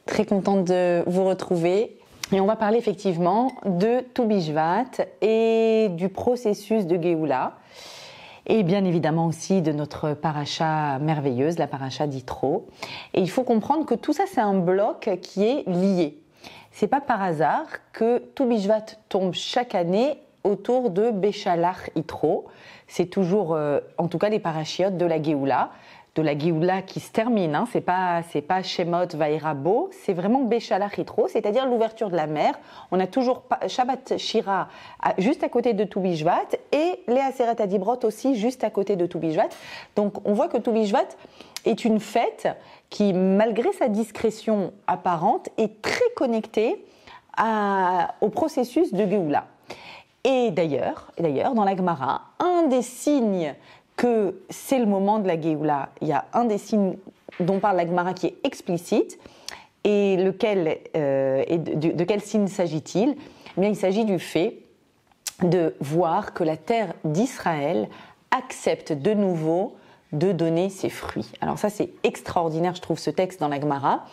très contente de vous retrouver. Et on va parler effectivement de Tou Bishvat et du processus de Géoula. Et bien évidemment aussi de notre paracha merveilleuse, la paracha d'Yitro. Et il faut comprendre que tout ça, c'est un bloc qui est lié. C'est pas par hasard que Tou Bishvat tombe chaque année autour de Béchalach Yitro. C'est toujours, en tout cas, les parachiotes de la Géoula qui se termine. Hein. C'est pas Shemot Vaïrabo, c'est vraiment Béchalach Yitro, c'est-à-dire l'ouverture de la mer. On a toujours Shabbat Shira juste à côté de Tou Bishvat et les Aseret Adibrot aussi juste à côté de Tou Bishvat. Donc on voit que Tou Bishvat est une fête qui, malgré sa discrétion apparente, est très connectée au processus de Géoula. Et d'ailleurs, dans la Gemara, un des signes que c'est le moment de la Géoula, il y a un des signes dont parle la Gemara qui est explicite, et de quel signe s'agit-il ? Eh bien, il s'agit du fait de voir que la terre d'Israël accepte de nouveau de donner ses fruits. Alors ça, c'est extraordinaire, je trouve, ce texte dans la Gemara.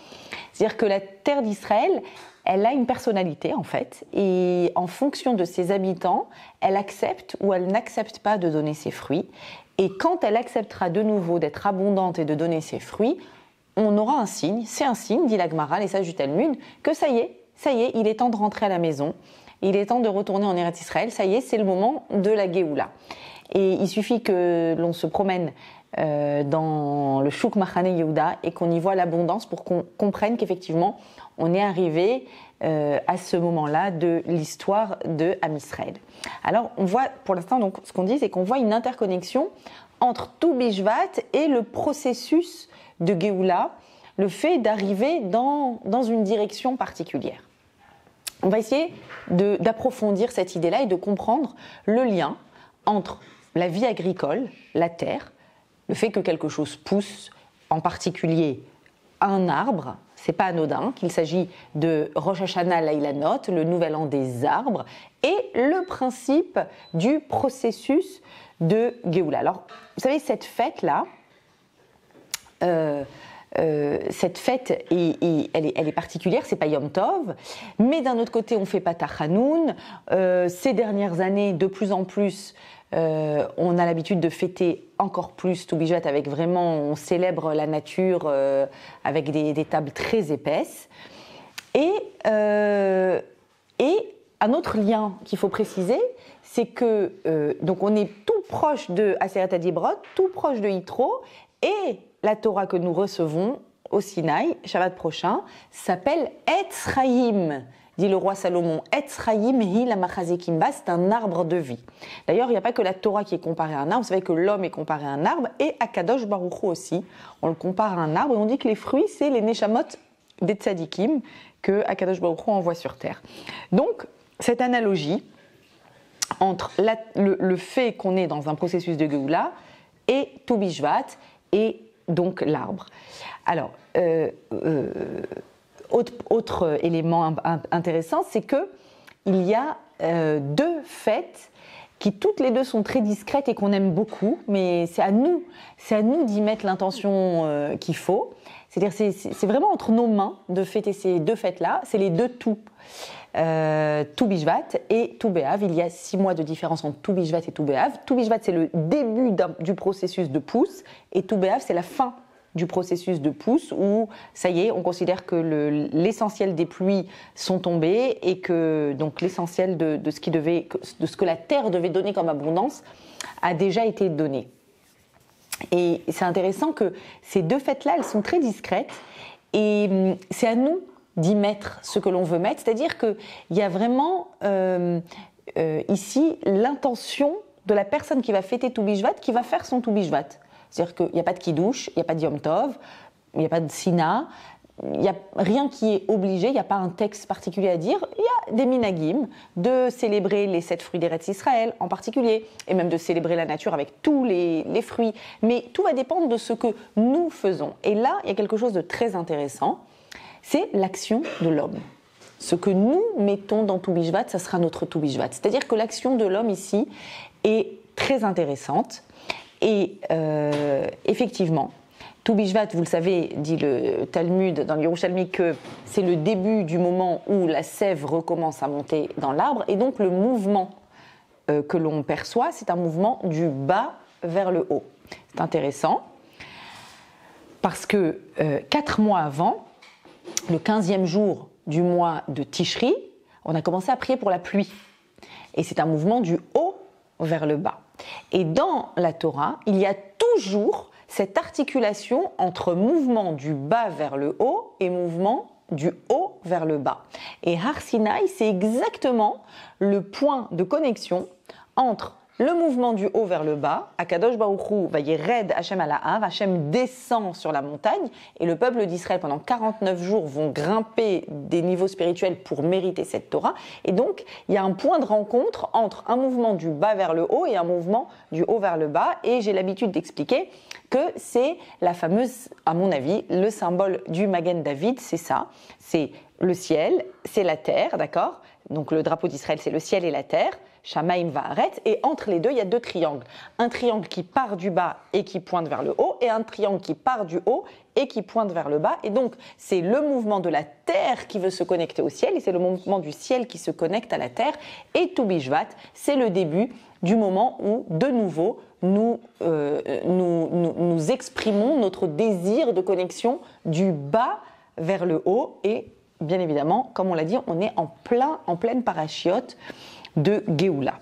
C'est-à-dire que la terre d'Israël, elle a une personnalité, en fait, et en fonction de ses habitants, elle accepte ou elle n'accepte pas de donner ses fruits. Et quand elle acceptera de nouveau d'être abondante et de donner ses fruits, on aura un signe, c'est un signe, dit la Gemara, les sages du Talmud, que ça y est, il est temps de rentrer à la maison, il est temps de retourner en Eretz Israël, ça y est, c'est le moment de la Géoula. Et il suffit que l'on se promène dans le Chouk Machane Yehuda et qu'on y voit l'abondance pour qu'on comprenne qu'effectivement on est arrivé à ce moment-là de l'histoire de Am Israël. Alors on voit pour l'instant, donc ce qu'on dit, c'est qu'on voit une interconnexion entre Tou Bishvat et le processus de Géoula, le fait d'arriver dans une direction particulière. On va essayer d'approfondir cette idée-là et de comprendre le lien entre la vie agricole, la terre, le fait que quelque chose pousse, en particulier un arbre, c'est pas anodin, qu'il s'agit de Rosh Hashanah Leilanot, le nouvel an des arbres, et le principe du processus de Géoula. Alors, vous savez, cette fête-là, cette fête, elle est particulière, c'est pas Yom Tov, mais d'un autre côté, on fait pas Tachanoun. Ces dernières années, de plus en plus, on a l'habitude de fêter encore plus Tou Bishvat avec vraiment, on célèbre la nature avec des tables très épaisses. Et un autre lien qu'il faut préciser, c'est que donc on est tout proche de Aseret Adibrot, tout proche de Yitro, et la Torah que nous recevons au Sinaï, Shabbat prochain, s'appelle Etz Chaim. Dit le roi Salomon, Etz Chaim hi la machazekim ba, c'est un arbre de vie. D'ailleurs, il n'y a pas que la Torah qui est comparée à un arbre, vous savez que l'homme est comparé à un arbre, et Akadosh Baruch Hu aussi, on le compare à un arbre, et on dit que les fruits, c'est les neshamot des tzadikim que Akadosh Baruch Hu envoie sur terre. Donc, cette analogie entre le fait qu'on est dans un processus de Géoula et Tou Bishvat, et donc l'arbre. Alors, autre élément intéressant, c'est que il y a deux fêtes qui toutes les deux sont très discrètes et qu'on aime beaucoup, mais c'est à nous d'y mettre l'intention qu'il faut. C'est-à-dire c'est vraiment entre nos mains de fêter ces deux fêtes-là. C'est les deux Tou. Tou Bishvat et Tou B'Av. Il y a 6 mois de différence entre Tou Bishvat et Tou B'Av. Tou Bishvat, c'est le début du processus de pousse, et Tou B'Av, c'est la fin du processus de pousse où, ça y est, on considère que l'essentiel des pluies sont tombées et que donc l'essentiel de ce que la terre devait donner comme abondance a déjà été donné. Et c'est intéressant que ces deux fêtes-là, elles sont très discrètes et c'est à nous d'y mettre ce que l'on veut mettre, c'est-à-dire qu'il y a vraiment ici l'intention de la personne qui va fêter Tou Bishvat, qui va faire son Tou Bishvat. C'est-à-dire qu'il n'y a pas de Kiddush, il n'y a pas de Yom Tov, il n'y a pas de Sina, il n'y a rien qui est obligé, il n'y a pas un texte particulier à dire, il y a des minagim de célébrer les 7 fruits d'Eretz Israël en particulier, et même de célébrer la nature avec tous les fruits, mais tout va dépendre de ce que nous faisons. Et là, il y a quelque chose de très intéressant, c'est l'action de l'homme. Ce que nous mettons dans Tou Bishvat, ça sera notre Tou Bishvat. C'est-à-dire que l'action de l'homme ici est très intéressante, et effectivement, Tou Tou Bishvat, vous le savez, dit le Talmud dans le Yerushalmi, que c'est le début du moment où la sève recommence à monter dans l'arbre, et donc le mouvement que l'on perçoit, c'est un mouvement du bas vers le haut. C'est intéressant, parce que 4 mois avant, le 15e jour du mois de Tishri, on a commencé à prier pour la pluie. Et c'est un mouvement du haut vers le bas. Et dans la Torah, il y a toujours cette articulation entre mouvement du bas vers le haut et mouvement du haut vers le bas. Et Har Sinaï, c'est exactement le point de connexion entre le mouvement du haut vers le bas, Akadosh Baruch Hu vayered Hashem ala Har, Hashem descend sur la montagne, et le peuple d'Israël pendant 49 jours vont grimper des niveaux spirituels pour mériter cette Torah. Et donc, il y a un point de rencontre entre un mouvement du bas vers le haut et un mouvement du haut vers le bas. Et j'ai l'habitude d'expliquer que c'est la fameuse, à mon avis, le symbole du Magen David, c'est ça. C'est le ciel, c'est la terre, d'accord ? Donc le drapeau d'Israël, c'est le ciel et la terre. Shamaim Va'aretz, et entre les deux, il y a 2 triangles. Un triangle qui part du bas et qui pointe vers le haut, et un triangle qui part du haut et qui pointe vers le bas. Et donc, c'est le mouvement de la terre qui veut se connecter au ciel, et c'est le mouvement du ciel qui se connecte à la terre. Et Tou Bishvat, c'est le début du moment où, de nouveau, nous exprimons notre désir de connexion du bas vers le haut. Et bien évidemment, comme on l'a dit, on est en pleine parachiote de Géoula.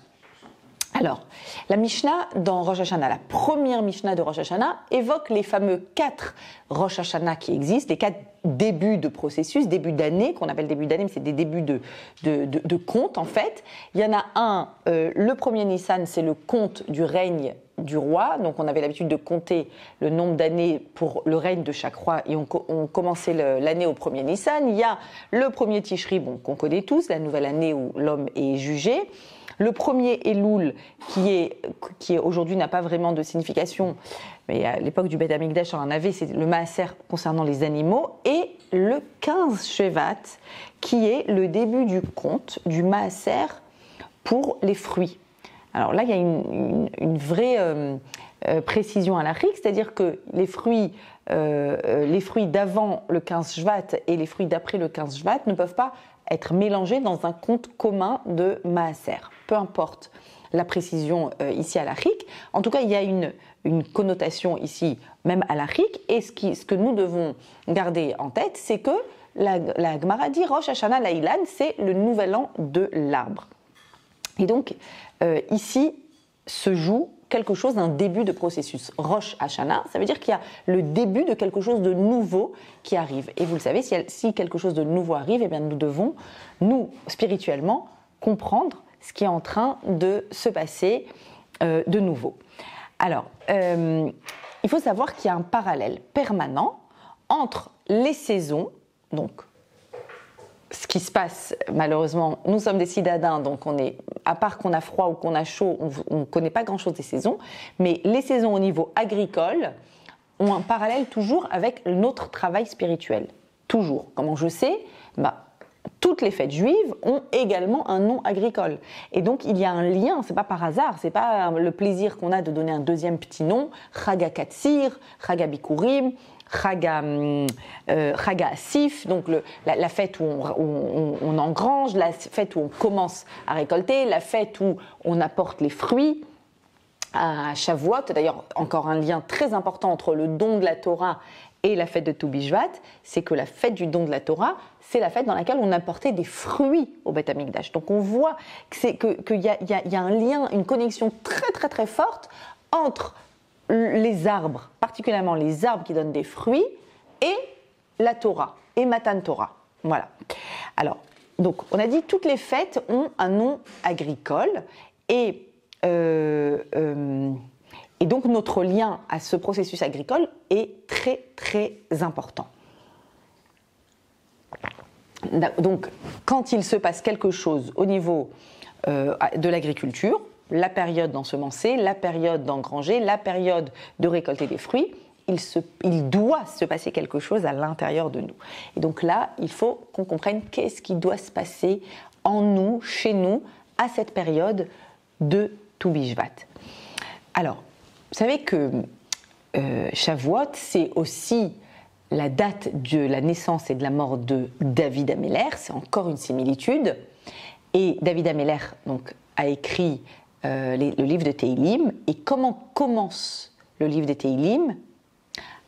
Alors, la Mishnah dans Rosh Hashanah, la première Mishnah de Rosh Hashanah, évoque les fameux 4 Rosh Hashanah qui existent, les 4 débuts de processus, débuts d'année, qu'on appelle début d'année, mais c'est des débuts de compte en fait. Il y en a un, le premier Nissan, c'est le compte du règne du roi, donc on avait l'habitude de compter le nombre d'années pour le règne de chaque roi, et on commençait l'année au premier Nissan. Il y a le premier Tishri, bon, qu'on connaît tous, la nouvelle année où l'homme est jugé. Le premier Elul, qui aujourd'hui n'a pas vraiment de signification, mais à l'époque du Beth Amikdash, on en avait, c'est le Maaser concernant les animaux. Et le 15 Shevat, qui est le début du compte, du Maaser pour les fruits. Alors là, il y a une vraie précision à l'Afrique, c'est-à-dire que les fruits d'avant le 15 Shvat et les fruits d'après le 15 Shvat ne peuvent pas être mélangés dans un compte commun de Maaser. Peu importe la précision ici à l'Afrique. En tout cas, il y a une connotation ici, même à l'Afrique. Et ce que nous devons garder en tête, c'est que la Gemara dit Rosh Hashanah Laïlan, c'est le nouvel an de l'arbre. Et donc, ici se joue quelque chose d'un début de processus. Rosh Hashanah, ça veut dire qu'il y a le début de quelque chose de nouveau qui arrive. Et vous le savez, si quelque chose de nouveau arrive, eh bien nous devons, nous, spirituellement, comprendre ce qui est en train de se passer de nouveau. Alors, il faut savoir qu'il y a un parallèle permanent entre les saisons, donc ce qui se passe, malheureusement, nous sommes des citadins, donc à part qu'on a froid ou qu'on a chaud, on ne connaît pas grand-chose des saisons, mais les saisons au niveau agricole ont un parallèle toujours avec notre travail spirituel. Toujours. Comment je sais ? Toutes les fêtes juives ont également un nom agricole. Et donc, il y a un lien, c'est pas par hasard, c'est pas le plaisir qu'on a de donner un deuxième petit nom, Chag HaKatsir, Chag HaBikurim, Chag HaSif, donc la fête où on engrange, la fête où on commence à récolter, la fête où on apporte les fruits. À Shavuot, d'ailleurs encore un lien très important entre le don de la Torah et la fête de Tou Bishvat, c'est que la fête du don de la Torah, c'est la fête dans laquelle on apportait des fruits au Beth Amikdash. Donc on voit qu'il y a un lien, une connexion très très très forte entre les arbres, particulièrement les arbres qui donnent des fruits, et la Torah, et Matan Torah. Voilà. Alors, donc on a dit toutes les fêtes ont un nom agricole, et donc notre lien à ce processus agricole est très très important. Donc quand il se passe quelque chose au niveau de l'agriculture, la période d'ensemencer, la période d'engranger, la période de récolter des fruits, il doit se passer quelque chose à l'intérieur de nous. Et donc là, il faut qu'on comprenne qu'est-ce qui doit se passer en nous, chez nous, à cette période de Tou Bishvat. Alors, vous savez que Shavuot, c'est aussi la date de la naissance et de la mort de David Améler, c'est encore une similitude. Et David Améler donc, a écrit le livre de Teilim. Et comment commence le livre de Teilim?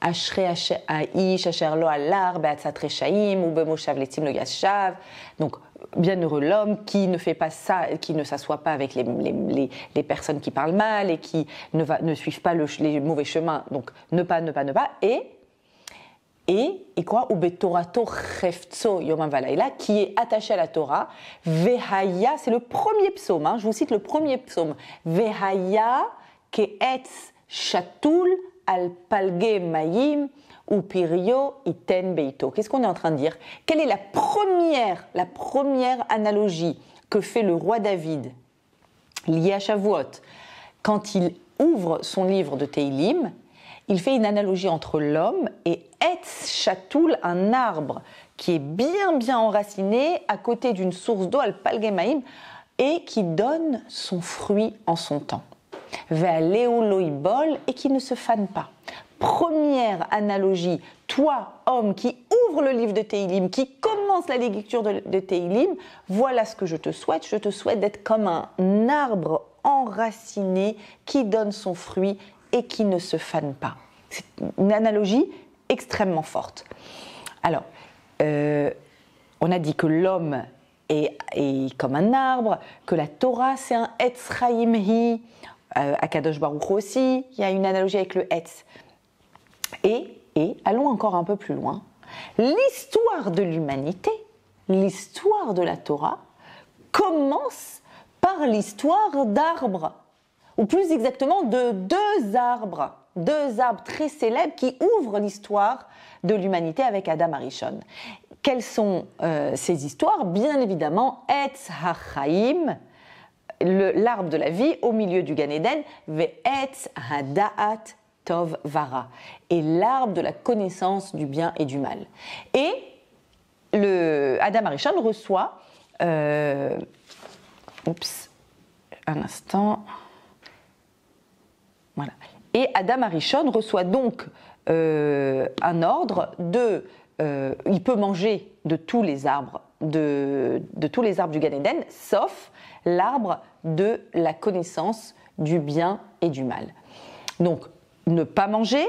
Ashrei ha'ish asher lo alar be'atzat reshaim ou be'moshav letzim lo yashav. Donc, bienheureux l'homme qui ne fait pas ça, qui ne s'assoit pas avec les personnes qui parlent mal et qui ne suivent pas les mauvais chemins. Donc, ne pas. Et quoi? Ou betorato chefzo yomam valayla, qui est attaché à la Torah. Vehaya, c'est le premier psaume, je vous cite le premier psaume. Vehaya ke'etz shatul al palge mayim ou pirio iten beito. Qu'est-ce qu'on est en train de dire? Quelle est la première analogie que fait le roi David liée à Shavuot quand il ouvre son livre de Teilim? Il fait une analogie entre l'homme et Etz Shatoul, un arbre qui est bien enraciné à côté d'une source d'eau, al palgemaim, et qui donne son fruit en son temps. Ve'aleu loibol, et qui ne se fane pas. Première analogie, toi, homme, qui ouvre le livre de Teilim, qui commence la lecture de Teilim, voilà ce que je te souhaite. Je te souhaite d'être comme un arbre enraciné qui donne son fruit et qui ne se fane pas. C'est une analogie extrêmement forte. Alors, on a dit que l'homme est comme un arbre, que la Torah c'est un Etz Chaim Hi, à Kadosh Baruch Hu aussi, il y a une analogie avec le Etz. Et allons encore un peu plus loin, l'histoire de l'humanité, l'histoire de la Torah, commence par l'histoire d'arbres, ou plus exactement de deux arbres très célèbres qui ouvrent l'histoire de l'humanité avec Adam Arishon. Quelles sont ces histoires? Bien évidemment, Etz HaChaim, l'arbre de la vie au milieu du Gan Eden, Ve'etz HaDa'at Tov Vara, et l'arbre de la connaissance du bien et du mal. Et Adam Arishon reçoit... un instant... Voilà. Et Adam Arishon reçoit donc un ordre il peut manger de tous les arbres de tous les arbres du Gan Eden, sauf l'arbre de la connaissance du bien et du mal. Donc, ne pas manger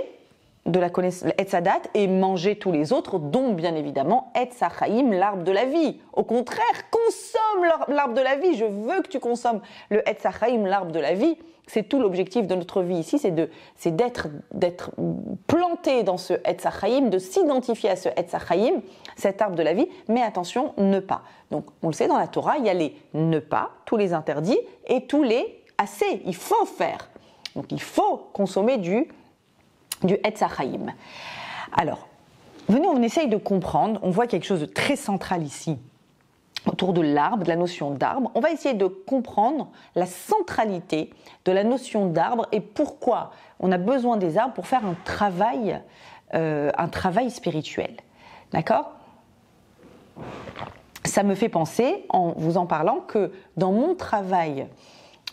de la connaissance, Etz Hadat, et manger tous les autres, dont bien évidemment Etz HaChaim, l'arbre de la vie. Au contraire, consomme l'arbre de la vie. Je veux que tu consommes le Etz HaChaim, l'arbre de la vie. C'est tout l'objectif de notre vie ici, c'est d'être planté dans ce Etz HaChaim, de s'identifier à ce Etz HaChaim, cet arbre de la vie, mais attention, ne pas. Donc, on le sait, dans la Torah, il y a les ne pas, tous les interdits, et tous les assez, il faut faire. Donc, il faut consommer du Etz HaChaim. Alors, venez, on essaye de comprendre, on voit quelque chose de très central ici, autour de l'arbre, de la notion d'arbre. On va essayer de comprendre la centralité de la notion d'arbre et pourquoi on a besoin des arbres pour faire un travail spirituel. D'accord ? Ça me fait penser, en vous en parlant, que dans mon travail,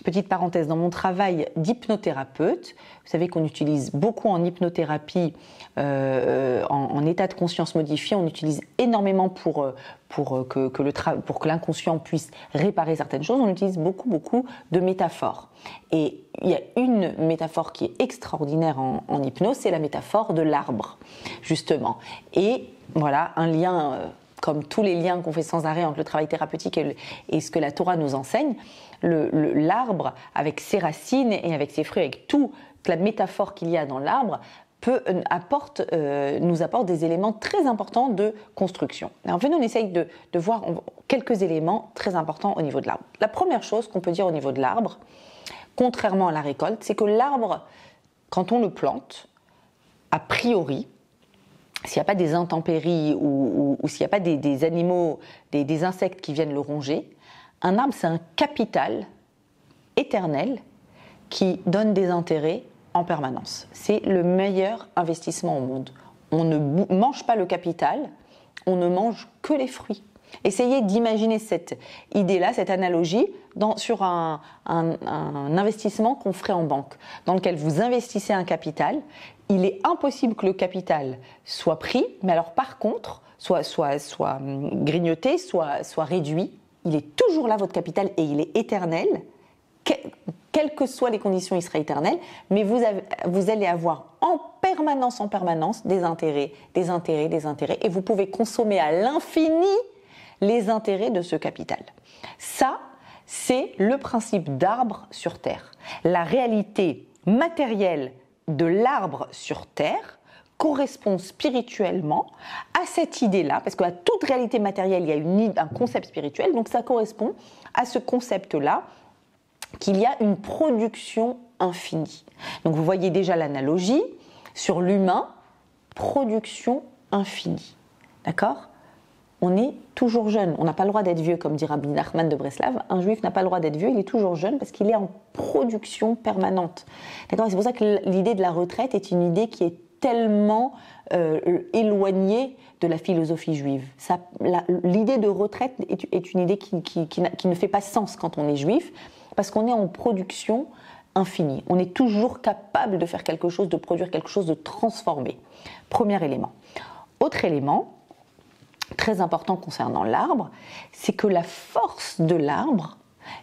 petite parenthèse, dans mon travail d'hypnothérapeute, vous savez qu'on utilise beaucoup en hypnothérapie, en état de conscience modifié, on utilise énormément pour que l'inconscient puisse réparer certaines choses, on utilise beaucoup de métaphores. Et il y a une métaphore qui est extraordinaire en hypnose, c'est la métaphore de l'arbre, justement. Et voilà, un lien... comme tous les liens qu'on fait sans arrêt entre le travail thérapeutique et ce que la Torah nous enseigne, l'arbre, avec ses racines et avec ses fruits, avec toute la métaphore qu'il y a dans l'arbre, nous apporte des éléments très importants de construction. Alors, venez, on essaye de voir quelques éléments très importants au niveau de l'arbre. La première chose qu'on peut dire au niveau de l'arbre, contrairement à la récolte, c'est que l'arbre, quand on le plante, a priori, s'il n'y a pas des intempéries ou s'il n'y a pas des animaux, des insectes qui viennent le ronger, un arbre, c'est un capital éternel qui donne des intérêts en permanence. C'est le meilleur investissement au monde. On ne mange pas le capital, on ne mange que les fruits. Essayez d'imaginer cette idée-là, cette analogie, sur un investissement qu'on ferait en banque, dans lequel vous investissez un capital. Il est impossible que le capital soit pris, mais alors par contre, soit grignoté, soit réduit. Il est toujours là, votre capital, et il est éternel. Quelles que soient les conditions, il sera éternel, mais vous allez avoir en permanence des intérêts, et vous pouvez consommer à l'infini les intérêts de ce capital. Ça, c'est le principe d'arbre sur terre. La réalité matérielle de l'arbre sur terre correspond spirituellement à cette idée-là, parce qu'à toute réalité matérielle, il y a un concept spirituel, donc ça correspond à ce concept-là, qu'il y a une production infinie. Donc vous voyez déjà l'analogie sur l'humain, production infinie. D'accord ? On est toujours jeune. On n'a pas le droit d'être vieux, comme dit Rabbi Nachman de Breslav. Un juif n'a pas le droit d'être vieux, il est toujours jeune parce qu'il est en production permanente. D'accord ? C'est pour ça que l'idée de la retraite est une idée qui est tellement éloignée de la philosophie juive. L'idée de retraite est une idée qui ne fait pas sens quand on est juif, parce qu'on est en production infinie. On est toujours capable de faire quelque chose, de produire quelque chose, de transformer. Premier élément. Autre élément, très important concernant l'arbre, c'est que la force de l'arbre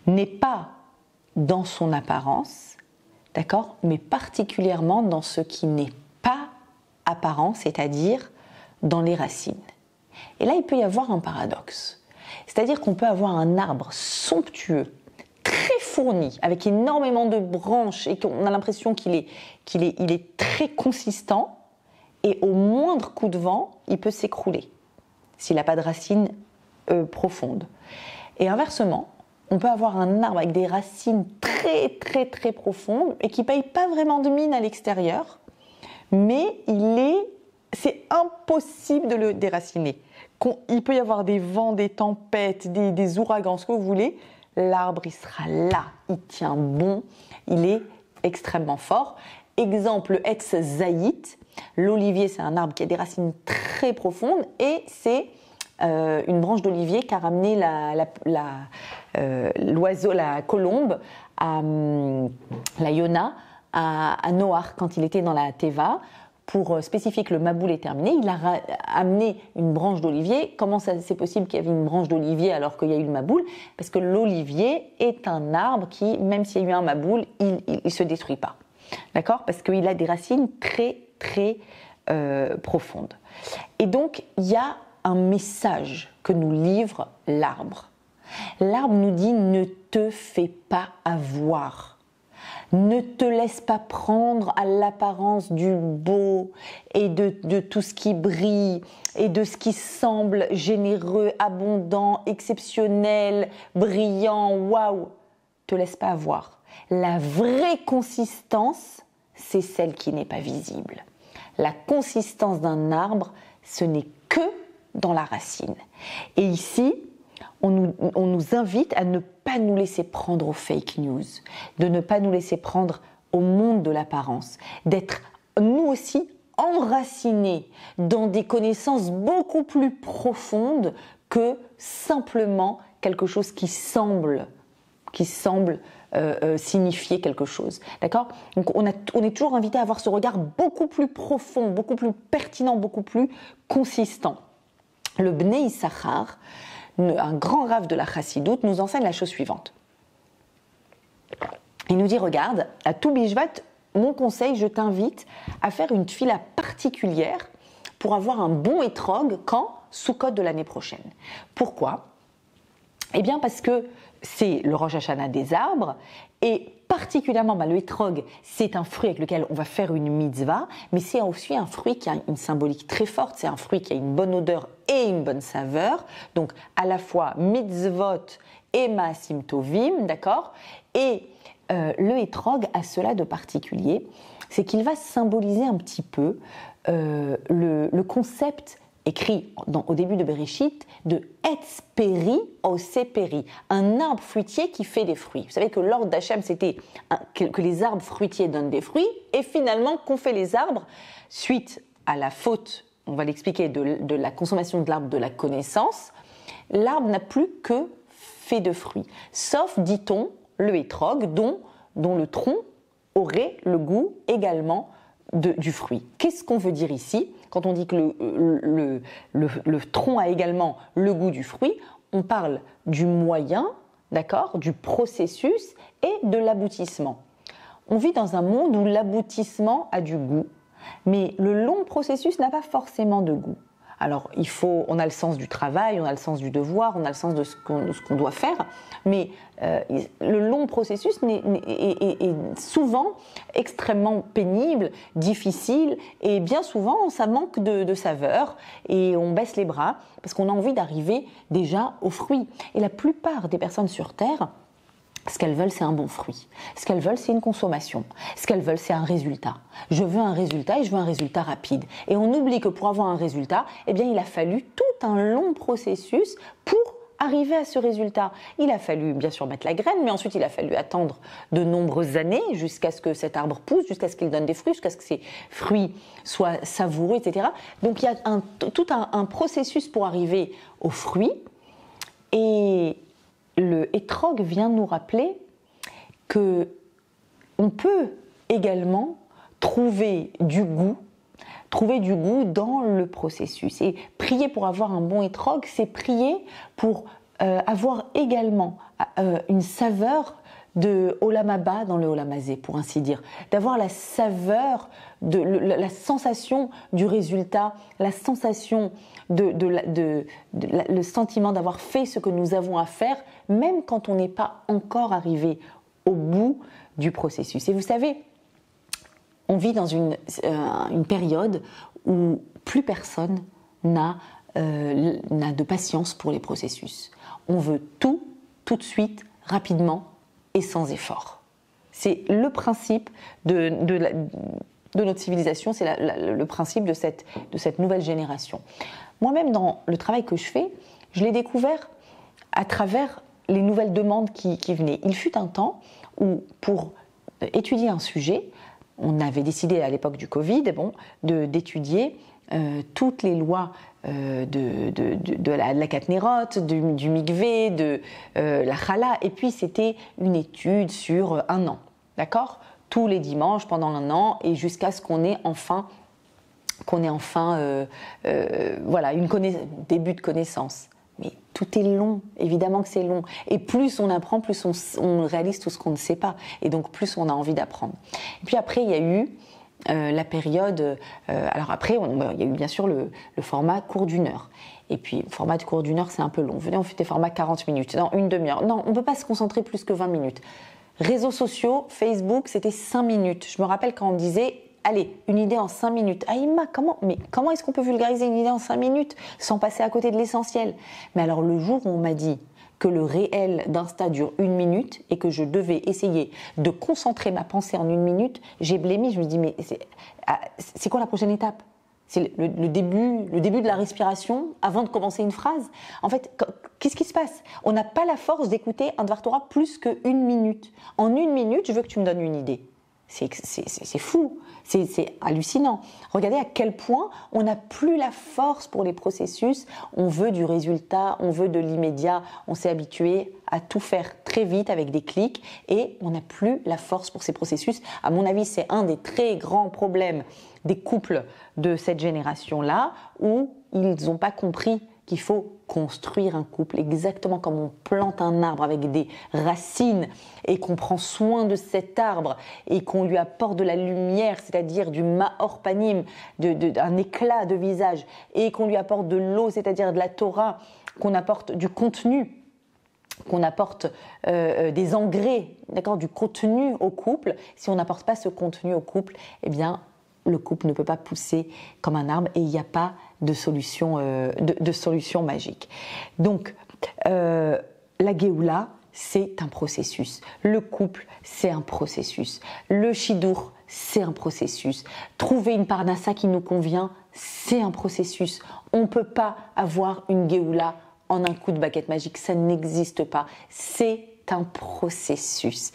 n'est pas dans son apparence, d'accord, mais particulièrement dans ce qui n'est pas apparent, c'est-à-dire dans les racines. Et là, il peut y avoir un paradoxe. C'est-à-dire qu'on peut avoir un arbre somptueux, très fourni, avec énormément de branches, et qu'on a l'impression qu'il est très consistant, et au moindre coup de vent, il peut s'écrouler, s'il n'a pas de racines profondes. Et inversement, on peut avoir un arbre avec des racines très profondes, et qui ne paye pas vraiment de mine à l'extérieur, mais c'est impossible de le déraciner. Il peut y avoir des vents, des tempêtes, des ouragans, ce que vous voulez, l'arbre, il sera là, il tient bon, il est extrêmement fort. Exemple, le Etz Zayit, l'olivier, c'est un arbre qui a des racines très profondes, et c'est une branche d'olivier qu'a ramené l'oiseau, la colombe, la Yona, à Noach quand il était dans la Teva, pour spécifier que le Maboul est terminé. Il a amené une branche d'olivier. Comment c'est possible qu'il y avait une branche d'olivier alors qu'il y a eu le Maboul ? Parce que l'olivier est un arbre qui, même s'il y a eu un Maboul, il ne se détruit pas. D'accord ? Parce qu'il a des racines très profondes. Et donc, il y a un message que nous livre l'arbre. L'arbre nous dit « ne te fais pas avoir ». Ne te laisse pas prendre à l'apparence du beau et de tout ce qui brille et de ce qui semble généreux, abondant, exceptionnel, brillant, waouh. Te laisse pas avoir. La vraie consistance, c'est celle qui n'est pas visible. La consistance d'un arbre, ce n'est que dans la racine. Et ici, on nous invite à ne pas nous laisser prendre aux fake news, de ne pas nous laisser prendre au monde de l'apparence, d'être nous aussi enracinés dans des connaissances beaucoup plus profondes que simplement quelque chose qui semble signifier quelque chose. D'accord ? Donc on est toujours invité à avoir ce regard beaucoup plus profond, beaucoup plus pertinent, beaucoup plus consistant. Le Bnei Issachar, un grand rave de la Chassidoute, nous enseigne la chose suivante. Il nous dit, regarde, à tout Bishvat, mon conseil, je t'invite à faire une tfila particulière pour avoir un bon étrog quand Sukkot de l'année prochaine. Pourquoi ? Eh bien parce que c'est le Rosh Hashanah des arbres, et particulièrement le étrog, c'est un fruit avec lequel on va faire une mitzvah, mais c'est aussi un fruit qui a une symbolique très forte, c'est un fruit qui a une bonne odeur et une bonne saveur, donc à la fois mitzvot et maasim tovim, d'accord ? Et le étrog a cela de particulier, c'est qu'il va symboliser un petit peu le concept écrit au début de Bereshit, de Etz Peri Ose Peri, un arbre fruitier qui fait des fruits. Vous savez que l'ordre d'Hachem, c'était que les arbres fruitiers donnent des fruits, et finalement, qu'ont fait les arbres suite à la faute, on va l'expliquer, de la consommation de l'arbre de la connaissance, l'arbre n'a plus que fait de fruits, sauf, dit-on, le hétrog, dont le tronc aurait le goût également du fruit. Qu'est-ce qu'on veut dire ici? Quand on dit que le tronc a également le goût du fruit, on parle du moyen, d'accord, du processus et de l'aboutissement. On vit dans un monde où l'aboutissement a du goût, mais le long processus n'a pas forcément de goût. Alors, on a le sens du travail, on a le sens du devoir, on a le sens de ce qu'on doit faire, mais le long processus est souvent extrêmement pénible, difficile, et bien souvent, ça manque de saveur, et on baisse les bras, parce qu'on a envie d'arriver déjà au fruit. Et la plupart des personnes sur Terre, ce qu'elles veulent, c'est un bon fruit. Ce qu'elles veulent, c'est une consommation. Ce qu'elles veulent, c'est un résultat. Je veux un résultat et je veux un résultat rapide. Et on oublie que pour avoir un résultat, eh bien, il a fallu tout un long processus pour arriver à ce résultat. Il a fallu, bien sûr, mettre la graine, mais ensuite, il a fallu attendre de nombreuses années jusqu'à ce que cet arbre pousse, jusqu'à ce qu'il donne des fruits, jusqu'à ce que ces fruits soient savoureux, etc. Donc, il y a tout un processus pour arriver aux fruits. Et le hétrog vient nous rappeler que on peut également trouver du goût dans le processus. Et prier pour avoir un bon hétrog, c'est prier pour avoir également une saveur de Olam Haba dans le Olam Hazé, pour ainsi dire, d'avoir la saveur, la sensation du résultat, la sensation le sentiment d'avoir fait ce que nous avons à faire, même quand on n'est pas encore arrivé au bout du processus. Et vous savez, on vit dans une période où plus personne n'a de patience pour les processus. On veut tout de suite, rapidement et sans effort. C'est le principe de notre civilisation, c'est le principe de cette nouvelle génération. Moi-même, dans le travail que je fais, je l'ai découvert à travers les nouvelles demandes qui venaient. Il fut un temps où, pour étudier un sujet, on avait décidé à l'époque du Covid d'étudier toutes les lois de la Katnerot, du Mikvé, de la Chala, et puis c'était une étude sur un an, d'accord ? Tous les dimanches pendant un an, et jusqu'à ce qu'on ait enfin début de connaissance. Mais tout est long, évidemment que c'est long. Et plus on apprend, plus on réalise tout ce qu'on ne sait pas. Et donc plus on a envie d'apprendre. Et puis après, il y a eu la période... alors après, il y a eu bien sûr le format cours d'une heure. Et puis, le format de cours d'une heure, c'est un peu long. Venez, on fait des formats 40 minutes. Non, une demi-heure. Non, on ne peut pas se concentrer plus que 20 minutes. Réseaux sociaux, Facebook, c'était 5 minutes. Je me rappelle quand on me disait... Allez, une idée en 5 minutes. Ah Imma, comment est-ce qu'on peut vulgariser une idée en 5 minutes sans passer à côté de l'essentiel? Mais alors le jour où on m'a dit que le réel d'Insta dure 1 minute et que je devais essayer de concentrer ma pensée en 1 minute, j'ai blémi, je me dis mais c'est quoi la prochaine étape? C'est le début de la respiration avant de commencer une phrase. En fait, qu'est-ce qui se passe? On n'a pas la force d'écouter un Dvar Torah plus qu'1 minute. En 1 minute, je veux que tu me donnes une idée. C'est fou, c'est hallucinant. Regardez à quel point on n'a plus la force pour les processus, on veut du résultat, on veut de l'immédiat, on s'est habitué à tout faire très vite avec des clics et on n'a plus la force pour ces processus. À mon avis, c'est un des très grands problèmes des couples de cette génération-là où ils n'ont pas compris qu'il faut construire un couple exactement comme on plante un arbre avec des racines et qu'on prend soin de cet arbre et qu'on lui apporte de la lumière, c'est-à-dire du ma'or panim, un éclat de visage, et qu'on lui apporte de l'eau, c'est-à-dire de la Torah, qu'on apporte du contenu, qu'on apporte des engrais, d'accord, du contenu au couple. Si on n'apporte pas ce contenu au couple, eh bien le couple ne peut pas pousser comme un arbre et il n'y a pas de solution magique. Donc, la Géoula, c'est un processus. Le couple, c'est un processus. Le Shidour, c'est un processus. Trouver une Parnassa qui nous convient, c'est un processus. On ne peut pas avoir une Géoula en un coup de baguette magique, ça n'existe pas. C'est un processus.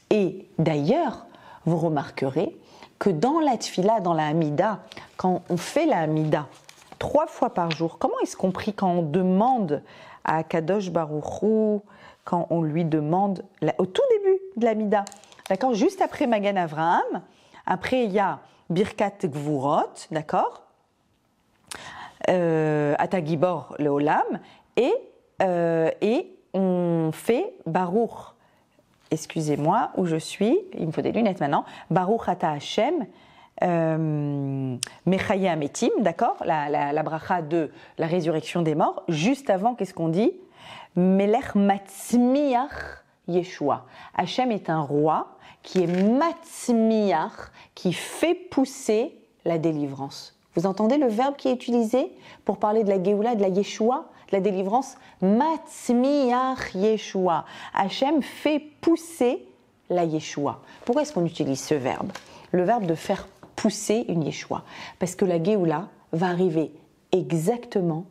Et d'ailleurs, vous remarquerez que dans la Tfila, dans la Hamida, quand on fait la Hamida 3 fois par jour, comment est-ce qu'on prie quand on demande à Kadosh Baruch Hu quand on lui demande, au tout début de la Mida, d'accord, juste après Magan Avraham, après il y a Birkat Gvurot, d'accord, Ata Gibor Leolam, et on fait Baruch, excusez-moi, où je suis, il me faut des lunettes maintenant, Baruch Ata Hashem, Mechaye Ametim, d'accord, la bracha de la résurrection des morts, juste avant, qu'est-ce qu'on dit? Melech Matzmiach Yeshua. Hashem est un roi qui est Matzmiach, qui fait pousser la délivrance. Vous entendez le verbe qui est utilisé pour parler de la Géoula, de la Yeshua, de la délivrance? Matzmiach Yeshua. Hashem fait pousser la Yeshua. Pourquoi est-ce qu'on utilise ce verbe? Le verbe de faire pousser une Yeshua. Parce que la Géoula va arriver exactement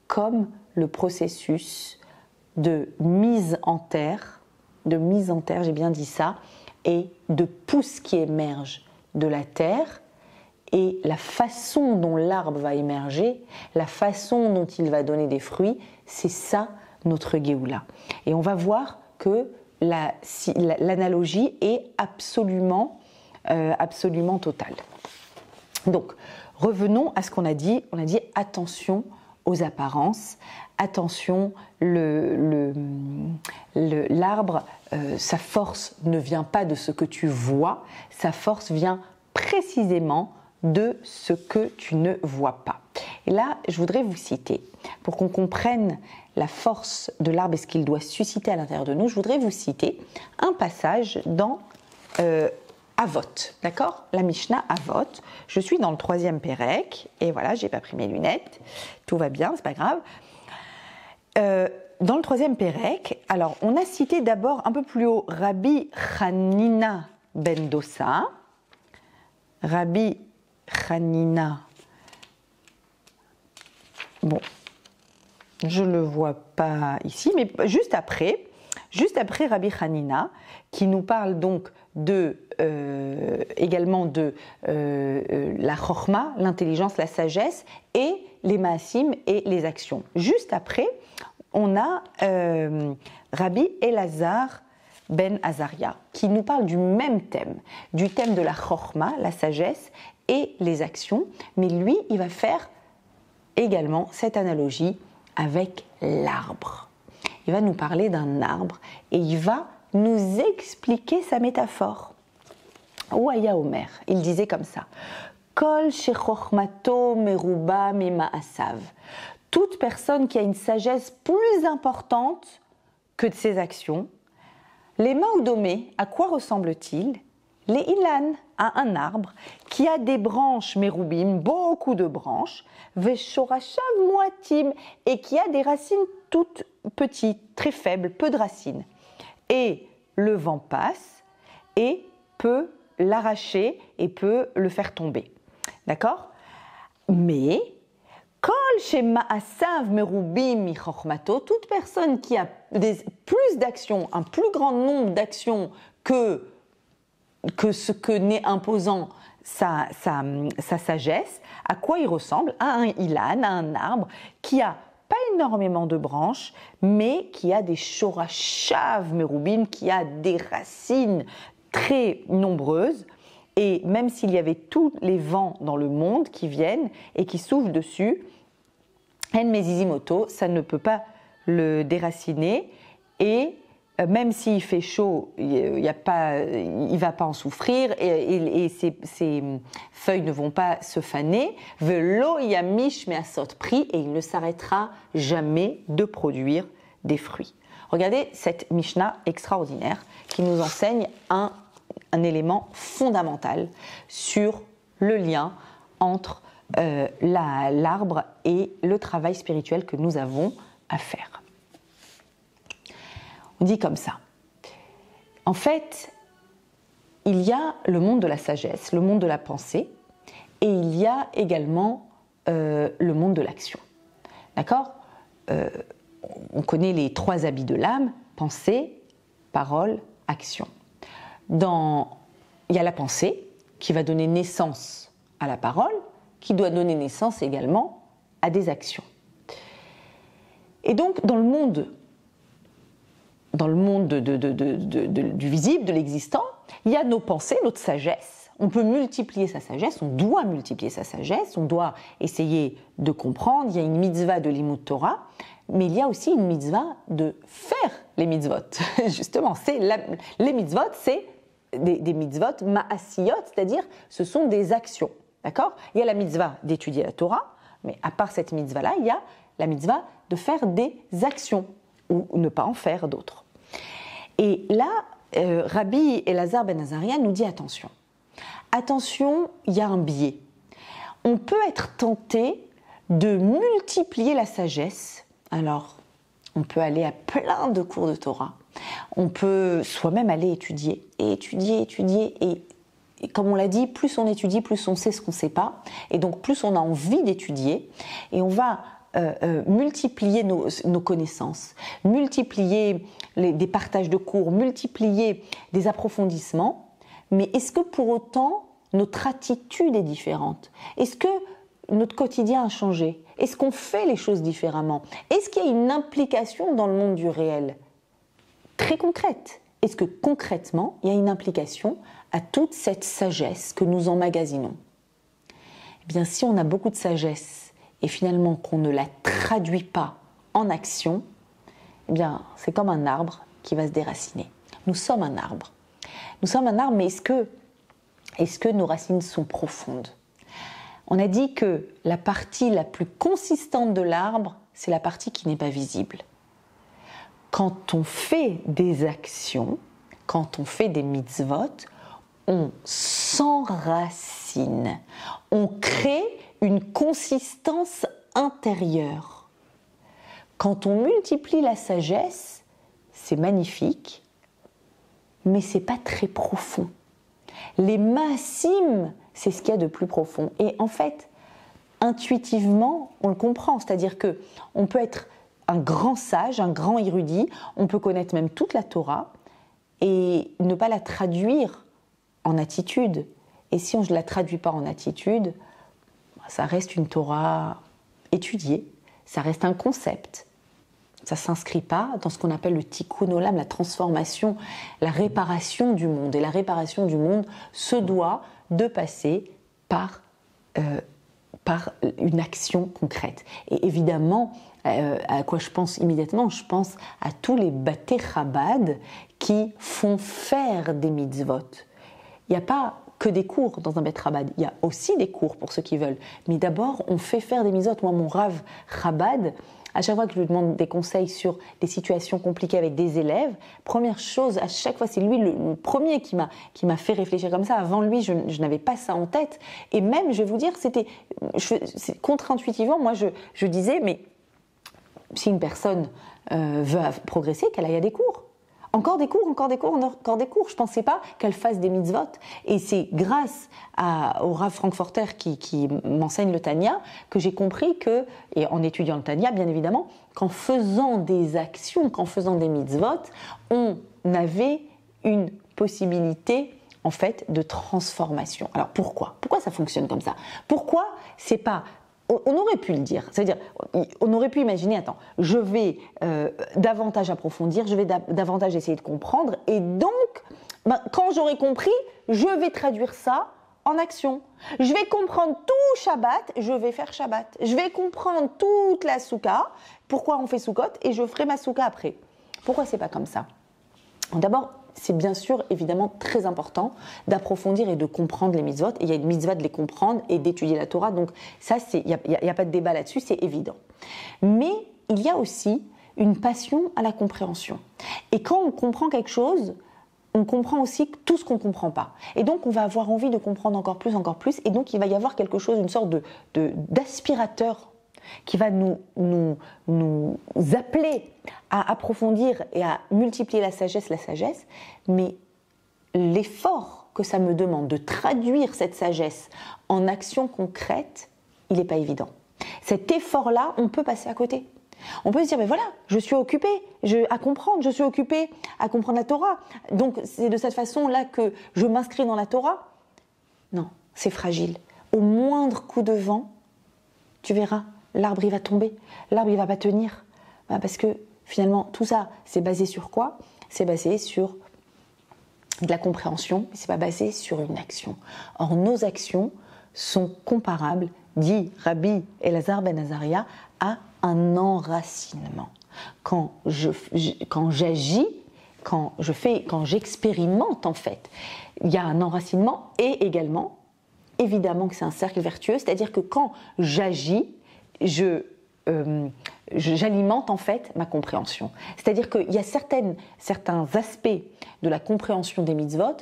comme le processus de mise en terre, j'ai bien dit ça, et de pousse qui émerge de la terre, et la façon dont l'arbre va émerger, la façon dont il va donner des fruits, c'est ça notre Géoula. Et on va voir que l'analogie est absolument totale. Donc, revenons à ce qu'on a dit. On a dit attention aux apparences, attention, l'arbre, sa force ne vient pas de ce que tu vois, sa force vient précisément de ce que tu ne vois pas. Et là, je voudrais vous citer, pour qu'on comprenne la force de l'arbre et ce qu'il doit susciter à l'intérieur de nous, je voudrais vous citer un passage dans Avot, d'accord? La Mishnah Avot. Je suis dans le 3e Pérec, et voilà, j'ai pas pris mes lunettes, tout va bien, c'est pas grave. Dans le 3e Pérec, alors on a cité d'abord un peu plus haut Rabbi Hanina ben Dosa. Rabbi Hanina, bon, je le vois pas ici, mais juste après Rabbi Hanina, qui nous parle donc également de la chorma, l'intelligence, la sagesse, et les maasim et les actions. Juste après, on a Rabbi Elazar ben Azaria, qui nous parle du même thème, du thème de la chorma, la sagesse, et les actions, mais lui, il va faire également cette analogie avec l'arbre. Il va nous parler d'un arbre et il va nous expliquer sa métaphore. Ouaya Omer, il disait comme ça: Kol shechochmato meruba mima'asav. Toute personne qui a une sagesse plus importante que de ses actions. Les maoudomé, à quoi ressemble-t-il? Les ilan, à un arbre qui a des branches merubim, beaucoup de branches, veshorashav moatim, et qui a des racines toutes petites, très faibles, peu de racines. Et le vent passe et peut l'arracher et peut le faire tomber. D'accord? Mais Kol shema'asav merubim michochmato, toute personne qui a plus d'actions, un plus grand nombre d'actions que ce que n'est imposant sa sagesse, à quoi il ressemble? À un ilan, à un arbre qui a pas énormément de branches, mais qui a des shorashav merubim, qui a des racines très nombreuses. Et même s'il y avait tous les vents dans le monde qui viennent et qui soufflent dessus, en mezizimoto, ça ne peut pas le déraciner. Et même s'il fait chaud, il ne va pas en souffrir et ses feuilles ne vont pas se faner. Velo yamish measot pri, et il ne s'arrêtera jamais de produire des fruits. Regardez cette Mishnah extraordinaire qui nous enseigne un élément fondamental sur le lien entre l'arbre et le travail spirituel que nous avons à faire. On dit comme ça. En fait, il y a le monde de la sagesse, le monde de la pensée, et il y a également le monde de l'action. D'accord? On connaît les 3 habits de l'âme: pensée, parole, action. Il y a la pensée qui va donner naissance à la parole, qui doit donner naissance également à des actions. Et donc, dans le monde du visible, de l'existant, il y a nos pensées, notre sagesse. On peut multiplier sa sagesse, on doit multiplier sa sagesse, on doit essayer de comprendre. Il y a une mitzvah de Limud Torah, mais il y a aussi une mitzvah de faire les mitzvot. Justement, les mitzvot, c'est des mitzvot ma'asiyot, c'est-à-dire ce sont des actions. D'accord ? Il y a la mitzvah d'étudier la Torah, mais à part cette mitzvah-là, il y a la mitzvah de faire des actions, ou ne pas en faire d'autres. Et là, Rabbi Elazar ben Azaria nous dit attention. Attention, il y a un biais. On peut être tenté de multiplier la sagesse. Alors, on peut aller à plein de cours de Torah. On peut soi-même aller étudier, et comme on l'a dit, plus on étudie, plus on sait ce qu'on ne sait pas. Et donc, plus on a envie d'étudier. Et on va multiplier nos connaissances, multiplier des partages de cours, multiplier des approfondissements. Mais est-ce que pour autant, notre attitude est différente ? Est-ce que notre quotidien a changé ? Est-ce qu'on fait les choses différemment ? Est-ce qu'il y a une implication dans le monde du réel ? Très concrète. Est-ce que concrètement, il y a une implication à toute cette sagesse que nous emmagasinons ? Eh bien, si on a beaucoup de sagesse et finalement qu'on ne la traduit pas en action, eh bien, c'est comme un arbre qui va se déraciner. Nous sommes un arbre. Nous sommes un arbre, mais est-ce que nos racines sont profondes ? On a dit que la partie la plus consistante de l'arbre, c'est la partie qui n'est pas visible. Quand on fait des actions, quand on fait des mitzvot, on s'enracine, on crée une consistance intérieure. Quand on multiplie la sagesse, c'est magnifique, mais c'est pas très profond. Les maasim, c'est ce qu'il y a de plus profond. Et en fait, intuitivement, on le comprend. C'est-à-dire que on peut être un grand sage, un grand érudit, on peut connaître même toute la Torah et ne pas la traduire en attitude. Et si on ne la traduit pas en attitude, ça reste une Torah étudiée, ça reste un concept. Ça ne s'inscrit pas dans ce qu'on appelle le tikkun olam, la transformation, la réparation du monde. Et la réparation du monde se doit de passer par une action concrète. Et évidemment, à quoi je pense immédiatement ? Je pense à tous les Baté Chabad qui font faire des mitzvot. Il n'y a pas que des cours dans un Beth Chabad, il y a aussi des cours pour ceux qui veulent. Mais d'abord, on fait faire des mitzvot. Moi, mon Rav Chabad, à chaque fois que je lui demande des conseils sur des situations compliquées avec des élèves, première chose, à chaque fois, c'est lui le premier qui m'a fait réfléchir comme ça. Avant lui, je n'avais pas ça en tête. Et même, je vais vous dire, c'est contre-intuitivement, moi, je disais, mais si une personne veut progresser, qu'elle aille à des cours. Encore des cours. Je ne pensais pas qu'elle fasse des mitzvot. Et c'est grâce au Rav Frankfurter qui m'enseigne le Tanya que j'ai compris que, et en étudiant le Tanya bien évidemment, qu'en faisant des actions, qu'en faisant des mitzvot, on avait une possibilité en fait de transformation. Alors pourquoi ça fonctionne comme ça ? Pourquoi c'est pas... On aurait pu le dire, c'est-à-dire, on aurait pu imaginer, attends, je vais davantage approfondir, je vais davantage essayer de comprendre, et donc, quand j'aurai compris, je vais traduire ça en action. Je vais comprendre tout Shabbat, je vais faire Shabbat. Je vais comprendre toute la Souka, pourquoi on fait Soukot, et je ferai ma Souka après. Pourquoi c'est pas comme ça ? D'abord, c'est bien sûr, évidemment, très important d'approfondir et de comprendre les mitzvot. Et il y a une mitzvah de les comprendre et d'étudier la Torah. Donc ça, il n'y a pas de débat là-dessus, c'est évident. Mais il y a aussi une passion à la compréhension. Et quand on comprend quelque chose, on comprend aussi tout ce qu'on ne comprend pas. Et donc, on va avoir envie de comprendre encore plus. Et donc, il va y avoir quelque chose, une sorte d'aspirateur qui va nous appeler à approfondir et à multiplier la sagesse, mais l'effort que ça me demande de traduire cette sagesse en action concrète, il n'est pas évident. Cet effort-là, on peut passer à côté. On peut se dire, mais voilà, je suis occupée à comprendre, je suis occupée à comprendre la Torah. Donc, c'est de cette façon-là que je m'inscris dans la Torah. Non, c'est fragile. Au moindre coup de vent, tu verras, l'arbre il va tomber, l'arbre il va pas tenir. Parce que finalement, tout ça, c'est basé sur quoi? C'est basé sur de la compréhension, mais c'est pas basé sur une action. Or, nos actions sont comparables, dit Rabbi Elazar ben Azaria, à un enracinement. Quand j'agis, quand j'expérimente en fait, il y a un enracinement et également, évidemment que c'est un cercle vertueux, c'est-à-dire que quand j'agis, j'alimente en fait ma compréhension. C'est-à-dire qu'il y a certains aspects de la compréhension des mitzvot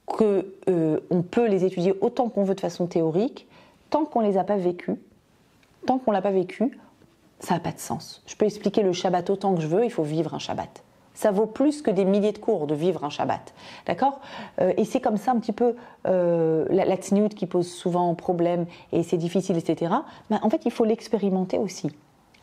qu'on peut les étudier autant qu'on veut de façon théorique, tant qu'on ne les a pas vécus. Tant qu'on ne l'a pas vécu, ça n'a pas de sens. Je peux expliquer le Shabbat autant que je veux, il faut vivre un Shabbat. Ça vaut plus que des milliers de cours de vivre un Shabbat. D'accord ? Et c'est comme ça un petit peu la tsniout qui pose souvent problème et c'est difficile, etc. Mais en fait, il faut l'expérimenter aussi.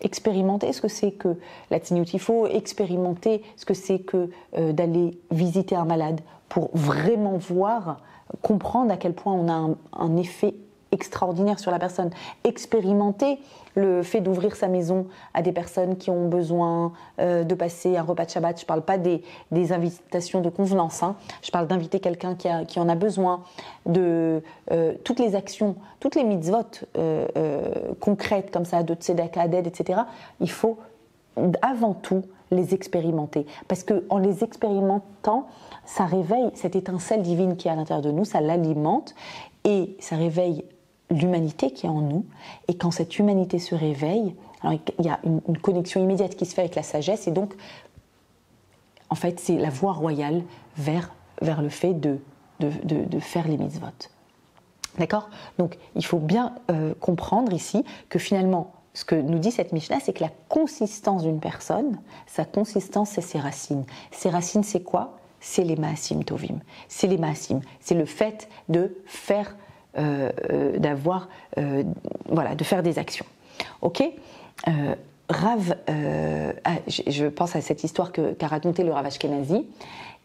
Expérimenter ce que c'est que la tsniout. Il faut expérimenter ce que c'est que d'aller visiter un malade pour vraiment voir, comprendre à quel point on a un effet extraordinaire sur la personne. Expérimenter le fait d'ouvrir sa maison à des personnes qui ont besoin de passer un repas de Shabbat. Je ne parle pas des invitations de convenance, hein. Je parle d'inviter quelqu'un qui en a besoin, de toutes les actions, toutes les mitzvot concrètes comme ça, de tzedaka, d'aide, etc. Il faut avant tout les expérimenter. Parce qu'en les expérimentant, ça réveille cette étincelle divine qui est à l'intérieur de nous, ça l'alimente et ça réveille l'humanité qui est en nous. Et quand cette humanité se réveille, alors il y a une connexion immédiate qui se fait avec la sagesse et donc, en fait, c'est la voie royale vers le fait de faire les mitzvot. D'accord ? Donc, il faut bien comprendre ici que finalement, ce que nous dit cette Mishnah, c'est que la consistance d'une personne, sa consistance, c'est ses racines. Ses racines, c'est quoi ? C'est les Maasim Tovim. C'est les Maasim. C'est le fait de faire, de faire des actions. Ok ? Rav, je pense à cette histoire qu'a raconté le Rav Ashkenazi,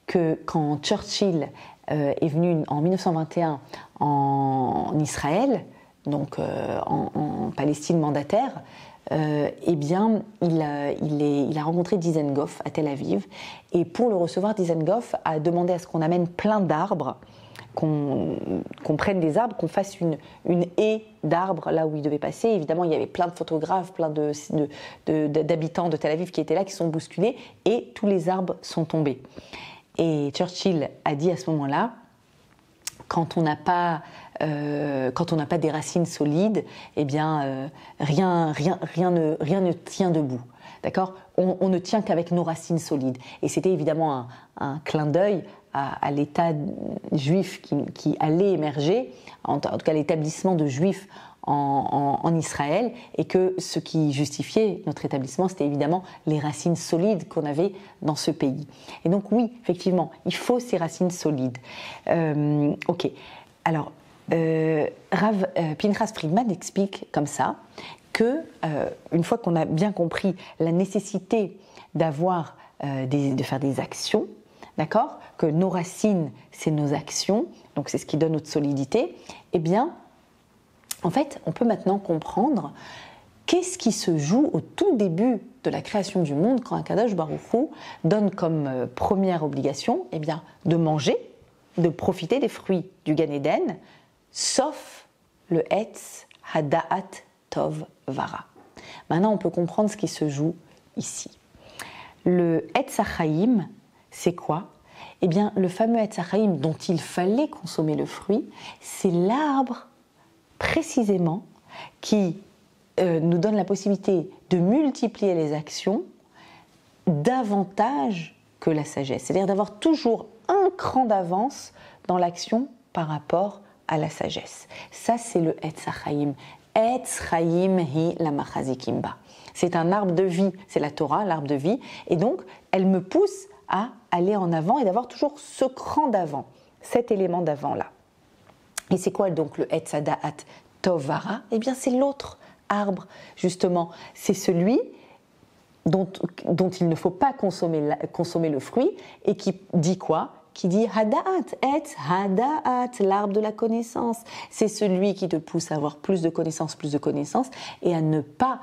que quand Churchill est venu en 1921 en Israël, donc en Palestine mandataire, eh bien, il a rencontré Dizengoff à Tel Aviv, et pour le recevoir, Dizengoff a demandé à ce qu'on amène plein d'arbres, qu'on prenne des arbres, qu'on fasse une haie d'arbres là où il devait passer. Évidemment, il y avait plein de photographes, plein d'habitants de Tel Aviv qui étaient là, qui sont bousculés, et tous les arbres sont tombés. Et Churchill a dit à ce moment-là, quand on n'a pas des racines solides, eh bien, rien ne tient debout. D'accord ? On ne tient qu'avec nos racines solides. Et c'était évidemment un clin d'œil à l'État juif qui allait émerger, en tout cas l'établissement de juifs en Israël, et que ce qui justifiait notre établissement, c'était évidemment les racines solides qu'on avait dans ce pays. Et donc oui, effectivement, il faut ces racines solides. Ok. Alors, Rav Pinchas Friedman explique comme ça que, une fois qu'on a bien compris la nécessité de faire des actions, d'accord, que nos racines, c'est nos actions, donc c'est ce qui donne notre solidité, eh bien, en fait, on peut maintenant comprendre qu'est-ce qui se joue au tout début de la création du monde quand Akadosh Baruch Hu donne comme première obligation, eh bien, de manger, de profiter des fruits du Gan Eden, sauf le Etz Hada'at Tov Vara. Maintenant, on peut comprendre ce qui se joue ici. Le Etz HaChaim, c'est quoi ? Eh bien, le fameux Etz HaChaim dont il fallait consommer le fruit, c'est l'arbre précisément qui nous donne la possibilité de multiplier les actions davantage que la sagesse. C'est-à-dire d'avoir toujours un cran d'avance dans l'action par rapport à la sagesse. Ça, c'est le Etz HaChaim. Etz Chaim hi la machazikimba. C'est un arbre de vie, c'est la Torah, l'arbre de vie, et donc elle me pousse à aller en avant et d'avoir toujours ce cran d'avant, cet élément d'avant-là. Et c'est quoi donc le Etz Hada'at Tov Vara ? Eh bien, c'est l'autre arbre, justement. C'est celui dont il ne faut pas consommer le fruit, et qui dit quoi ? Qui dit Hada'at, Etz Hada'at, l'arbre de la connaissance. C'est celui qui te pousse à avoir plus de connaissances, et à ne pas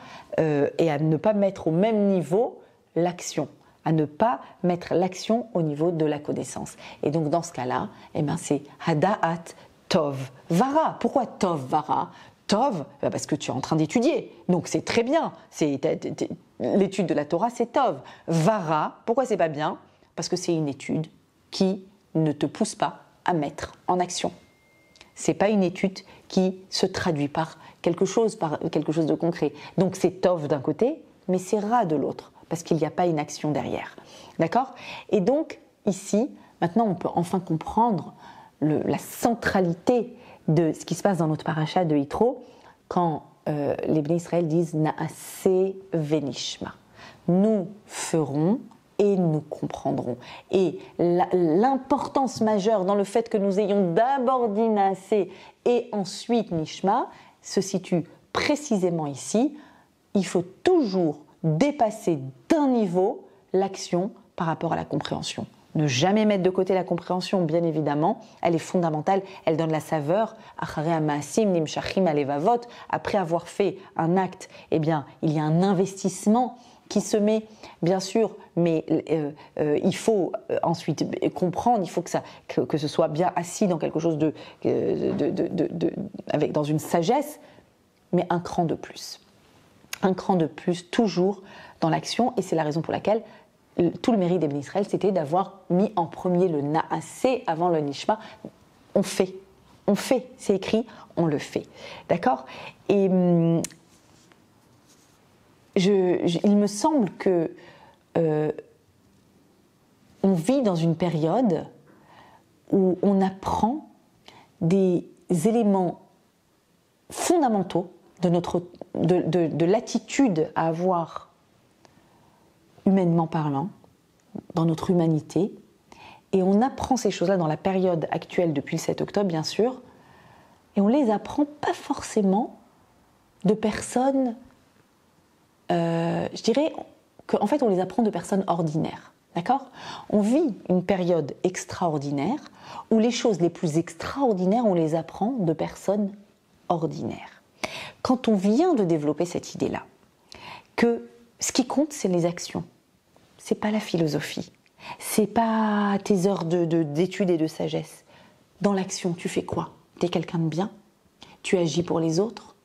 mettre au même niveau l'action, à ne pas mettre l'action au niveau de la connaissance. Et donc dans ce cas-là, c'est hada'at tov vara. Pourquoi tov vara? Tov, parce que tu es en train d'étudier, donc c'est très bien. L'étude de la Torah, c'est tov. Vara, pourquoi c'est pas bien? Parce que c'est une étude qui ne te pousse pas à mettre en action. C'est pas une étude qui se traduit par quelque chose de concret. Donc c'est tov d'un côté, mais c'est ra de l'autre, parce qu'il n'y a pas une action derrière. D'accord? Et donc, ici, maintenant, on peut enfin comprendre la centralité de ce qui se passe dans notre paracha de Yitro, quand les Bnei Israël disent « Na'aseh venishma ». Nous ferons et nous comprendrons. Et l'importance majeure dans le fait que nous ayons d'abord dit Na'aseh et ensuite Nishma se situe précisément ici. Il faut toujours dépasser d'un niveau l'action par rapport à la compréhension. Ne jamais mettre de côté la compréhension, bien évidemment, elle est fondamentale, elle donne la saveur. Après avoir fait un acte, il y a un investissement qui se met, bien sûr, mais il faut ensuite comprendre, il faut que ce soit bien assis dans quelque chose dans une sagesse, mais un cran de plus. Un cran de plus, toujours dans l'action, et c'est la raison pour laquelle tout le mérite des Bnei Israël, c'était d'avoir mis en premier le Na'aseh avant le Nishma. On fait, c'est écrit, on le fait. D'accord? Et il me semble que on vit dans une période où on apprend des éléments fondamentaux de l'attitude à avoir humainement parlant, dans notre humanité, et on apprend ces choses-là dans la période actuelle depuis le 7 octobre, bien sûr, et on les apprend pas forcément de personnes, je dirais qu'en fait on les apprend de personnes ordinaires, d'accord? On vit une période extraordinaire où les choses les plus extraordinaires, on les apprend de personnes ordinaires. Quand on vient de développer cette idée-là, que ce qui compte, c'est les actions. C'est pas la philosophie. C'est pas tes heures d'études et de sagesse. Dans l'action, tu fais quoi? Tu es quelqu'un de bien? Tu agis pour les autres?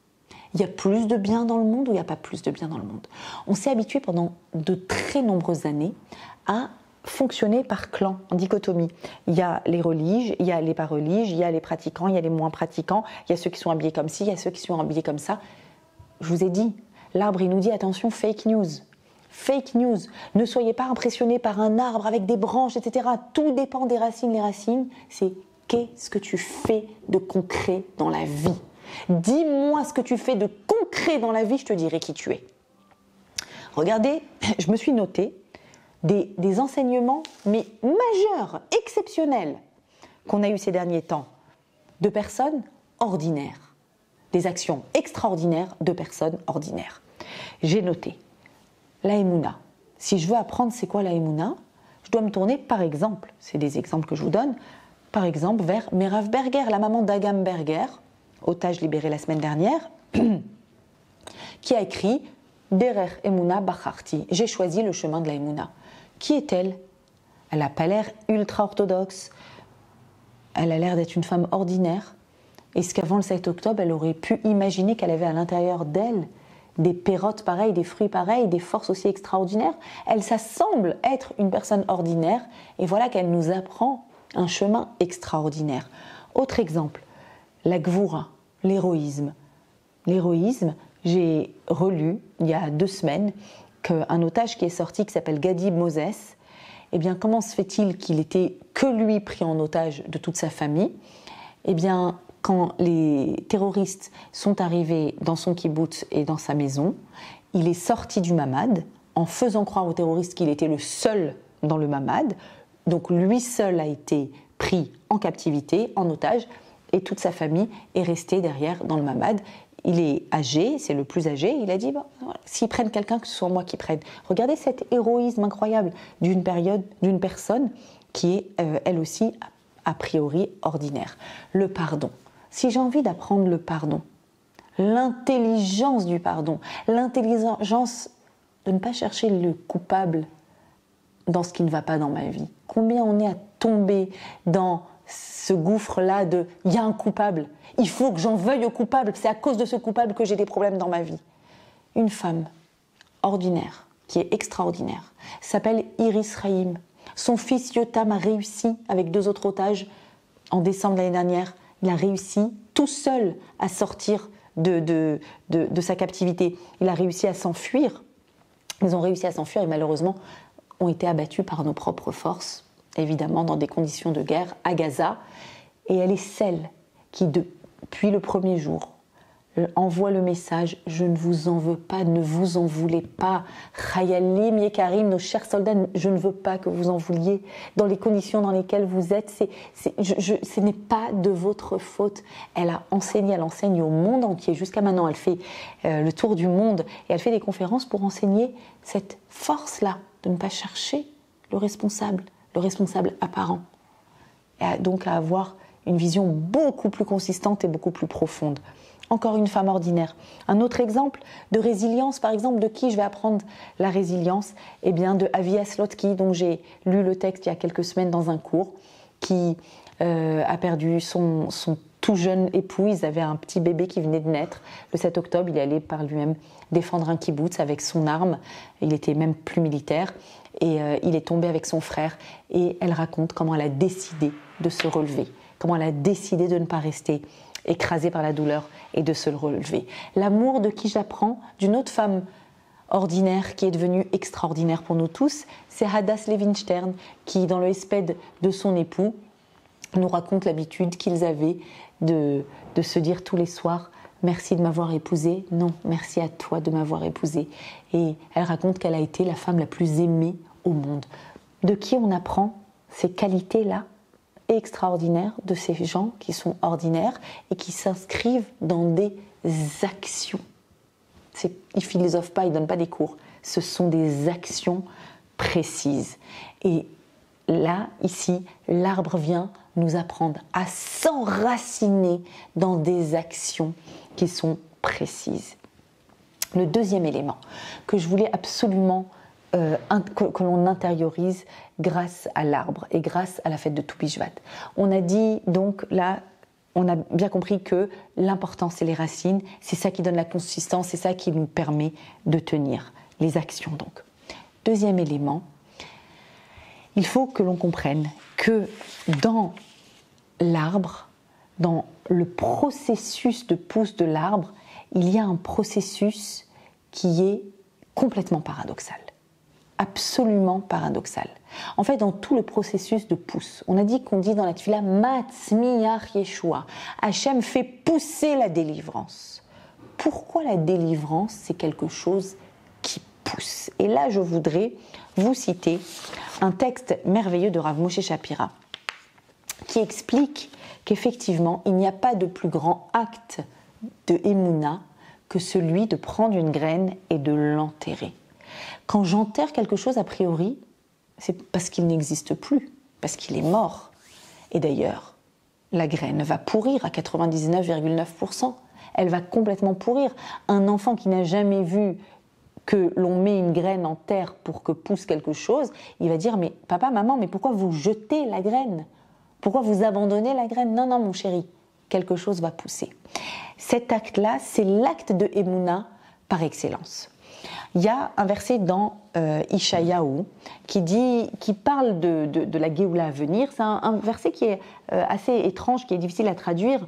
Il y a plus de bien dans le monde ou il n'y a pas plus de bien dans le monde? On s'est habitué pendant de très nombreuses années à fonctionner par clan, en dichotomie. Il y a les religes, il y a les pas religes, il y a les pratiquants, il y a les moins pratiquants, il y a ceux qui sont habillés comme ci, il y a ceux qui sont habillés comme ça. Je vous ai dit, l'arbre, il nous dit attention, fake news. Fake news. Ne soyez pas impressionnés par un arbre avec des branches, etc. Tout dépend des racines. Les racines, c'est qu'est-ce que tu fais de concret dans la vie. Dis-moi ce que tu fais de concret dans la vie, je te dirai qui tu es. Regardez, je me suis noté des enseignements, mais majeurs, exceptionnels, qu'on a eu ces derniers temps, de personnes ordinaires. Des actions extraordinaires de personnes ordinaires. J'ai noté la Emouna. Si je veux apprendre c'est quoi la Emouna, je dois me tourner par exemple, c'est des exemples que je vous donne, par exemple vers Merav Berger, la maman d'Agam Berger, otage libéré la semaine dernière, qui a écrit Derer Emouna Bacharti, j'ai choisi le chemin de la Emouna. Qui est-elle? Elle n'a pas l'air ultra orthodoxe, elle a l'air d'être une femme ordinaire. Est-ce qu'avant le 7 octobre, elle aurait pu imaginer qu'elle avait à l'intérieur d'elle des pérottes pareilles, des fruits pareils, des forces aussi extraordinaires? Elle, ça semble être une personne ordinaire, et voilà qu'elle nous apprend un chemin extraordinaire. Autre exemple, la Gvoura, l'héroïsme. L'héroïsme, j'ai relu il y a 2 semaines qu'un otage qui est sorti, qui s'appelle Gadi Moses, eh bien, comment se fait-il qu'il était que lui pris en otage de toute sa famille? Eh bien, quand les terroristes sont arrivés dans son kibboutz et dans sa maison, il est sorti du mamad en faisant croire aux terroristes qu'il était le seul dans le mamad. Donc lui seul a été pris en captivité, en otage, et toute sa famille est restée derrière dans le mamad. Il est âgé, c'est le plus âgé, il a dit voilà, s'ils prennent quelqu'un, que ce soit moi qui prenne. Regardez cet héroïsme incroyable d'une personne qui est elle aussi a priori ordinaire. Le pardon. Si j'ai envie d'apprendre le pardon, l'intelligence du pardon, l'intelligence de ne pas chercher le coupable dans ce qui ne va pas dans ma vie. Combien on est à tomber dans ce gouffre-là de « il y a un coupable, il faut que j'en veuille au coupable, c'est à cause de ce coupable que j'ai des problèmes dans ma vie ». Une femme ordinaire, qui est extraordinaire, s'appelle Iris Raïm. Son fils Yotam a réussi, avec 2 autres otages, en décembre de l'année dernière, il a réussi tout seul à sortir de sa captivité. Il a réussi à s'enfuir. Ils ont réussi à s'enfuir et malheureusement ont été abattus par nos propres forces, évidemment dans des conditions de guerre à Gaza. Et elle est celle qui, depuis le premier jour, envoie le message « Je ne vous en veux pas, ne vous en voulez pas. Chayalim Yekarim, nos chers soldats, je ne veux pas que vous en vouliez. Dans les conditions dans lesquelles vous êtes, ce n'est pas de votre faute. » Elle a enseigné, elle enseigne au monde entier. Jusqu'à maintenant, elle fait le tour du monde et elle fait des conférences pour enseigner cette force-là de ne pas chercher le responsable apparent. Et donc à avoir une vision beaucoup plus consistante et beaucoup plus profonde. Encore une femme ordinaire. Un autre exemple de résilience, par exemple, de qui je vais apprendre la résilience ? Eh bien, de Avia Slotki, dont j'ai lu le texte il y a quelques semaines dans un cours, qui a perdu son tout jeune époux. Ils avaient un petit bébé qui venait de naître. Le 7 octobre, il est allé par lui-même défendre un kibboutz avec son arme. Il était même plus militaire. Et il est tombé avec son frère. Et elle raconte comment elle a décidé de se relever, comment elle a décidé de ne pas rester écrasée par la douleur et de se relever. L'amour de qui j'apprends, d'une autre femme ordinaire qui est devenue extraordinaire pour nous tous, c'est Hadass Levinstern qui, dans le hesped de son époux, nous raconte l'habitude qu'ils avaient de se dire tous les soirs « Merci de m'avoir épousée, non, merci à toi de m'avoir épousée ». Et elle raconte qu'elle a été la femme la plus aimée au monde. De qui on apprend ces qualités-là extraordinaire de ces gens qui sont ordinaires et qui s'inscrivent dans des actions. Ils ne philosophent pas, ils ne donnent pas des cours. Ce sont des actions précises. Et là, ici, l'arbre vient nous apprendre à s'enraciner dans des actions qui sont précises. Le deuxième élément que je voulais absolument que l'on intériorise grâce à l'arbre et grâce à la fête de Tou Bishvat. On a dit donc là, on a bien compris que l'important c'est les racines, c'est ça qui donne la consistance, c'est ça qui nous permet de tenir les actions donc. Deuxième élément, il faut que l'on comprenne que dans l'arbre, dans le processus de pousse de l'arbre, il y a un processus qui est complètement paradoxal. Absolument paradoxal. En fait, dans tout le processus de pousse, on a dit qu'on dit dans la tefila Matzmiach Yeshua, Hachem fait pousser la délivrance. Pourquoi la délivrance, c'est quelque chose qui pousse? Et là, je voudrais vous citer un texte merveilleux de Rav Moshe Shapira qui explique qu'effectivement, il n'y a pas de plus grand acte de Emouna que celui de prendre une graine et de l'enterrer. Quand j'enterre quelque chose, a priori, c'est parce qu'il n'existe plus, parce qu'il est mort. Et d'ailleurs, la graine va pourrir à 99,9%. Elle va complètement pourrir. Un enfant qui n'a jamais vu que l'on met une graine en terre pour que pousse quelque chose, il va dire « Mais papa, maman, mais pourquoi vous jetez la graine? Pourquoi vous abandonnez la graine? Non, non, mon chéri, quelque chose va pousser. » Cet acte-là, c'est l'acte de Emouna par excellence. Il y a un verset dans Ishayahu qui parle de la Géoula à venir. C'est un verset qui est assez étrange, qui est difficile à traduire,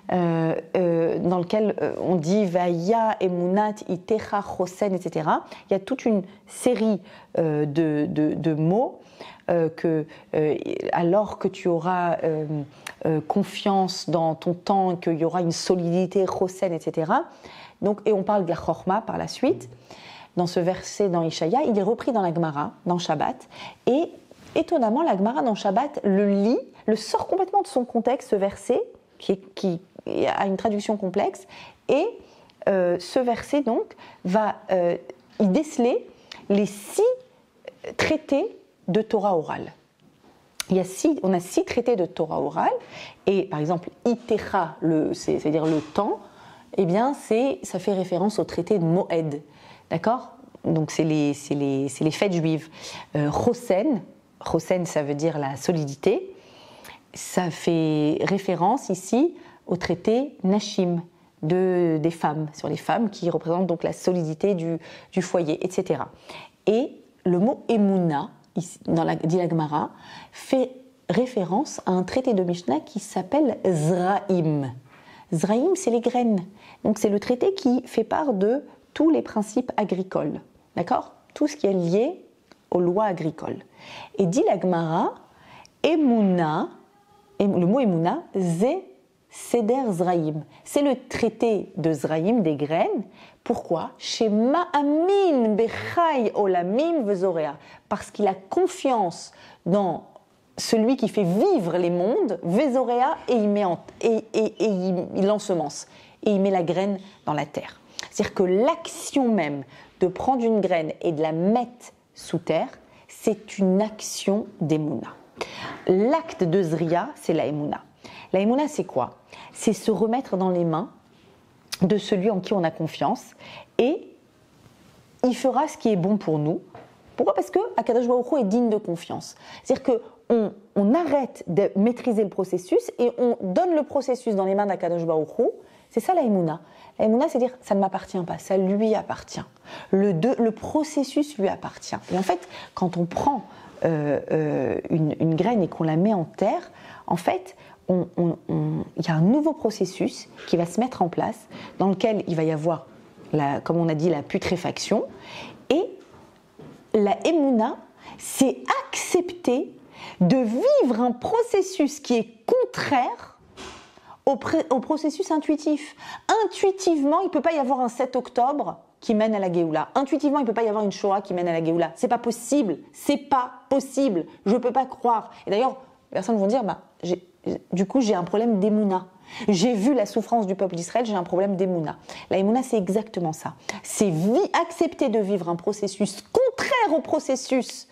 dans lequel on dit Vaya emunat itecha chosen, etc. Il y a toute une série de mots alors que tu auras confiance dans ton temps, qu'il y aura une solidité chosen, etc. Donc, et on parle de la chorma par la suite. Dans ce verset dans Ishaïa, il est repris dans la Gemara, dans Shabbat, et étonnamment, la Gemara dans Shabbat le sort complètement de son contexte, ce verset, qui a une traduction complexe, et ce verset donc va y déceler les 6 traités de Torah orale. On a 6 traités de Torah orale, et par exemple, Itecha, c'est-à-dire le temps, eh bien ça fait référence au traité de Moed. D'accord ? donc c'est les fêtes juives. Chosen, ça veut dire la solidité. Ça fait référence ici au traité Nashim des femmes, sur les femmes qui représentent donc la solidité du foyer, etc. Et le mot Emouna, dit la Gemara, fait référence à un traité de Mishnah qui s'appelle Zraïm. Zraïm, c'est les graines. Donc c'est le traité qui fait part de tous les principes agricoles, d'accord ? Tout ce qui est lié aux lois agricoles. Et dit la Gemara, Emouna, le mot Emouna, c'est Seder Zraïm. C'est le traité de Zraïm, des graines. Pourquoi ? Shema amin bechai olamim vezorea. Parce qu'il a confiance dans celui qui fait vivre les mondes, vezorea, et il ensemence. Et il met la graine dans la terre. C'est-à-dire que l'action même de prendre une graine et de la mettre sous terre, c'est une action d'Emouna. L'acte de Zria, c'est la Emouna. La Emouna, c'est quoi ? C'est se remettre dans les mains de celui en qui on a confiance et il fera ce qui est bon pour nous. Pourquoi ? Parce que Akadosh Baruch Hu est digne de confiance. C'est-à-dire qu'on arrête de maîtriser le processus et on donne le processus dans les mains d'Akadosh Baruch Hu. C'est ça la Emouna. La Emouna, c'est dire ça ne m'appartient pas, ça lui appartient. Le processus lui appartient. Et en fait, quand on prend une graine et qu'on la met en terre, en fait, il y a un nouveau processus qui va se mettre en place dans lequel il va y avoir, comme on a dit, la putréfaction. Et la Emouna, c'est accepter de vivre un processus qui est contraire au processus intuitif. Intuitivement, il ne peut pas y avoir un 7 octobre qui mène à la Géoula. Intuitivement, il ne peut pas y avoir une Shoah qui mène à la Géoula. C'est pas possible. C'est pas possible. Je ne peux pas croire. Et d'ailleurs, les personnes vont dire, du coup, j'ai un problème d'Emouna. J'ai vu la souffrance du peuple d'Israël, j'ai un problème d'Emouna. La Emouna, c'est exactement ça. C'est accepter de vivre un processus contraire au processus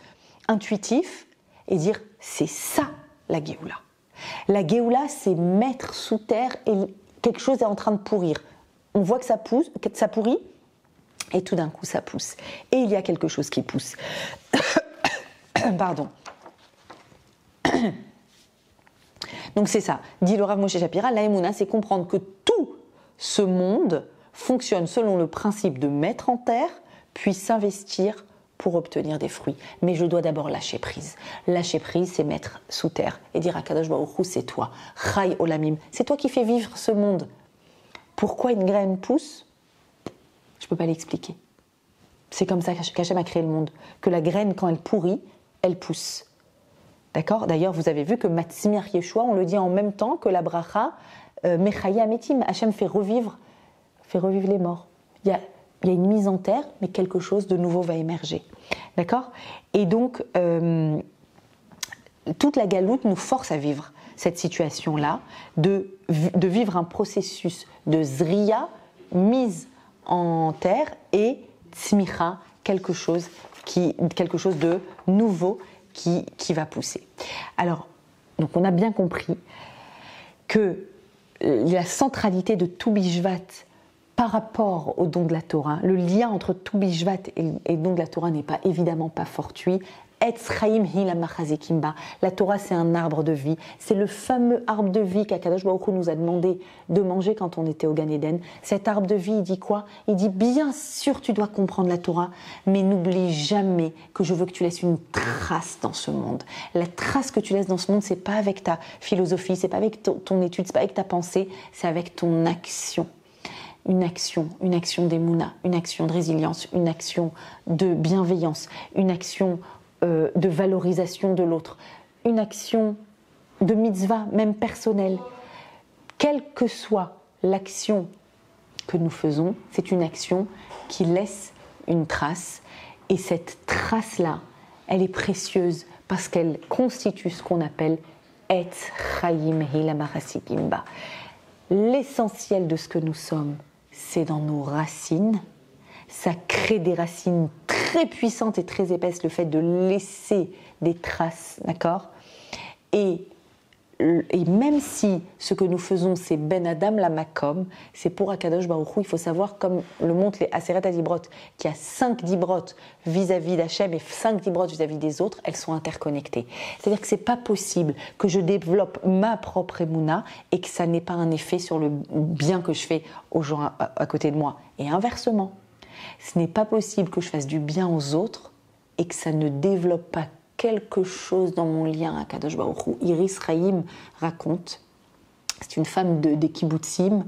intuitif et dire, c'est ça la Géoula. La Géoula, c'est mettre sous terre et quelque chose est en train de pourrir. On voit que ça pousse, que ça pourrit, et tout d'un coup, ça pousse. Et il y a quelque chose qui pousse. Pardon. Donc c'est ça, dit le Rav Moshe Shapira, la Emouna, c'est comprendre que tout ce monde fonctionne selon le principe de mettre en terre, puis s'investir pour obtenir des fruits. Mais je dois d'abord lâcher prise. Lâcher prise, c'est mettre sous terre et dire à Kadosh Baruch Hu, c'est toi. Chai Olamim, c'est toi qui fais vivre ce monde. Pourquoi une graine pousse ? Je ne peux pas l'expliquer. C'est comme ça qu'Hachem a créé le monde. Que la graine, quand elle pourrit, elle pousse. D'accord ? D'ailleurs, vous avez vu que Matzmiach Yeshua, on le dit en même temps que la bracha Mechaya Metim. Hachem fait revivre les morts. Il y a une mise en terre, mais quelque chose de nouveau va émerger. D'accord ? Et donc, toute la galoute nous force à vivre cette situation-là, de vivre un processus de zriya, mise en terre, et tzmicha, quelque chose de nouveau qui va pousser. Alors, donc on a bien compris que la centralité de Tu Bishvat par rapport au don de la Torah, le lien entre Tu Bishvat et le don de la Torah n'est pas évidemment pas fortuit. Etz Chaim hi la Machazekimba. La Torah, c'est un arbre de vie. C'est le fameux arbre de vie qu'Akadosh Baruch Hu nous a demandé de manger quand on était au Gan Eden. Cet arbre de vie, il dit quoi ? Il dit, bien sûr, tu dois comprendre la Torah, mais n'oublie jamais que je veux que tu laisses une trace dans ce monde. La trace que tu laisses dans ce monde, c'est pas avec ta philosophie, c'est pas avec ton étude, c'est pas avec ta pensée, c'est avec ton action. Une action d'Emouna, une action de résilience, une action de bienveillance, une action de valorisation de l'autre, une action de mitzvah, même personnelle. Quelle que soit l'action que nous faisons, c'est une action qui laisse une trace. Et cette trace-là, elle est précieuse parce qu'elle constitue ce qu'on appelle Etz Chaim hi Marasikimba. L'essentiel de ce que nous sommes, c'est dans nos racines. Ça crée des racines très puissantes et très épaisses, le fait de laisser des traces, d'accord ? Et et même si ce que nous faisons, c'est Ben Adam la Makom, c'est pour Akadosh Baruch Hu, il faut savoir, comme le montrent les Aseret Dibrot, qu'il y a 5 Dibrot vis-à-vis d'Hachem et 5 Dibrot vis-à-vis des autres, elles sont interconnectées. C'est-à-dire que ce n'est pas possible que je développe ma propre Emouna et que ça n'ait pas un effet sur le bien que je fais aux gens à côté de moi. Et inversement, ce n'est pas possible que je fasse du bien aux autres et que ça ne développe pas quelque chose dans mon lien à Kadosh Baruch Hu. Iris Raïm raconte, c'est une femme des kibbutzim,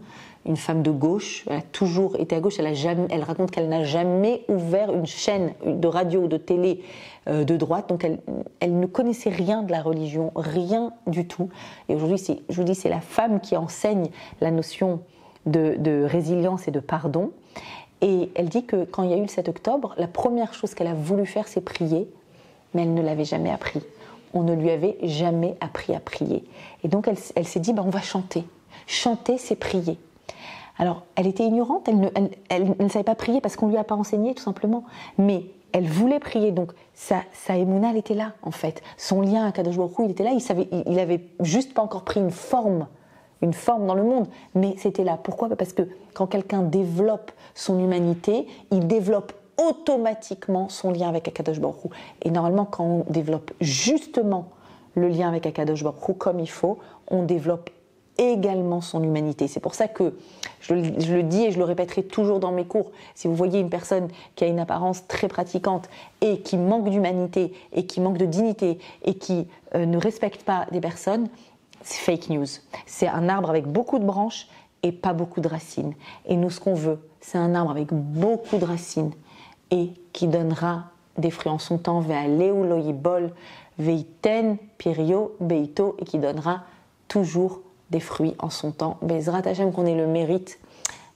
une femme de gauche, elle a toujours été à gauche, elle raconte qu'elle n'a jamais ouvert une chaîne de radio ou de télé de droite, donc elle ne connaissait rien de la religion, rien du tout. Et aujourd'hui, je vous dis, c'est la femme qui enseigne la notion de résilience et de pardon. Et elle dit que quand il y a eu le 7 octobre, la première chose qu'elle a voulu faire, c'est prier, mais elle ne l'avait jamais appris. On ne lui avait jamais appris à prier. Et donc elle s'est dit, on va chanter. Chanter, c'est prier. Alors, elle était ignorante, elle ne savait pas prier parce qu'on ne lui a pas enseigné, tout simplement. Mais elle voulait prier, donc sa émouna, elle était là, en fait. Son lien à Kadosh Baruch Hu, il était là, il avait juste pas encore pris une forme dans le monde, mais c'était là. Pourquoi ? Parce que quand quelqu'un développe son humanité, il développe automatiquement son lien avec Akadosh Baruch Hu. Et normalement, quand on développe justement le lien avec Akadosh Baruch Hu comme il faut, on développe également son humanité. C'est pour ça que je le dis et je le répéterai toujours dans mes cours. Si vous voyez une personne qui a une apparence très pratiquante et qui manque d'humanité et qui manque de dignité et qui ne respecte pas des personnes, c'est fake news. C'est un arbre avec beaucoup de branches et pas beaucoup de racines. Et nous, ce qu'on veut, c'est un arbre avec beaucoup de racines et qui donnera des fruits en son temps, ve'aleu lo yibol, ve'iten pirio beito, et qui donnera toujours des fruits en son temps. Bezrat Hashem, qu'on ait le mérite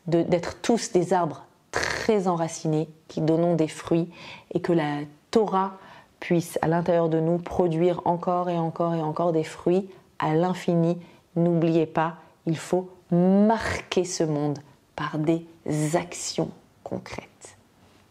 d'être tous des arbres très enracinés, qui donnons des fruits, et que la Torah puisse, à l'intérieur de nous, produire encore et encore et encore des fruits à l'infini. N'oubliez pas, il faut marquer ce monde par des actions concrètes.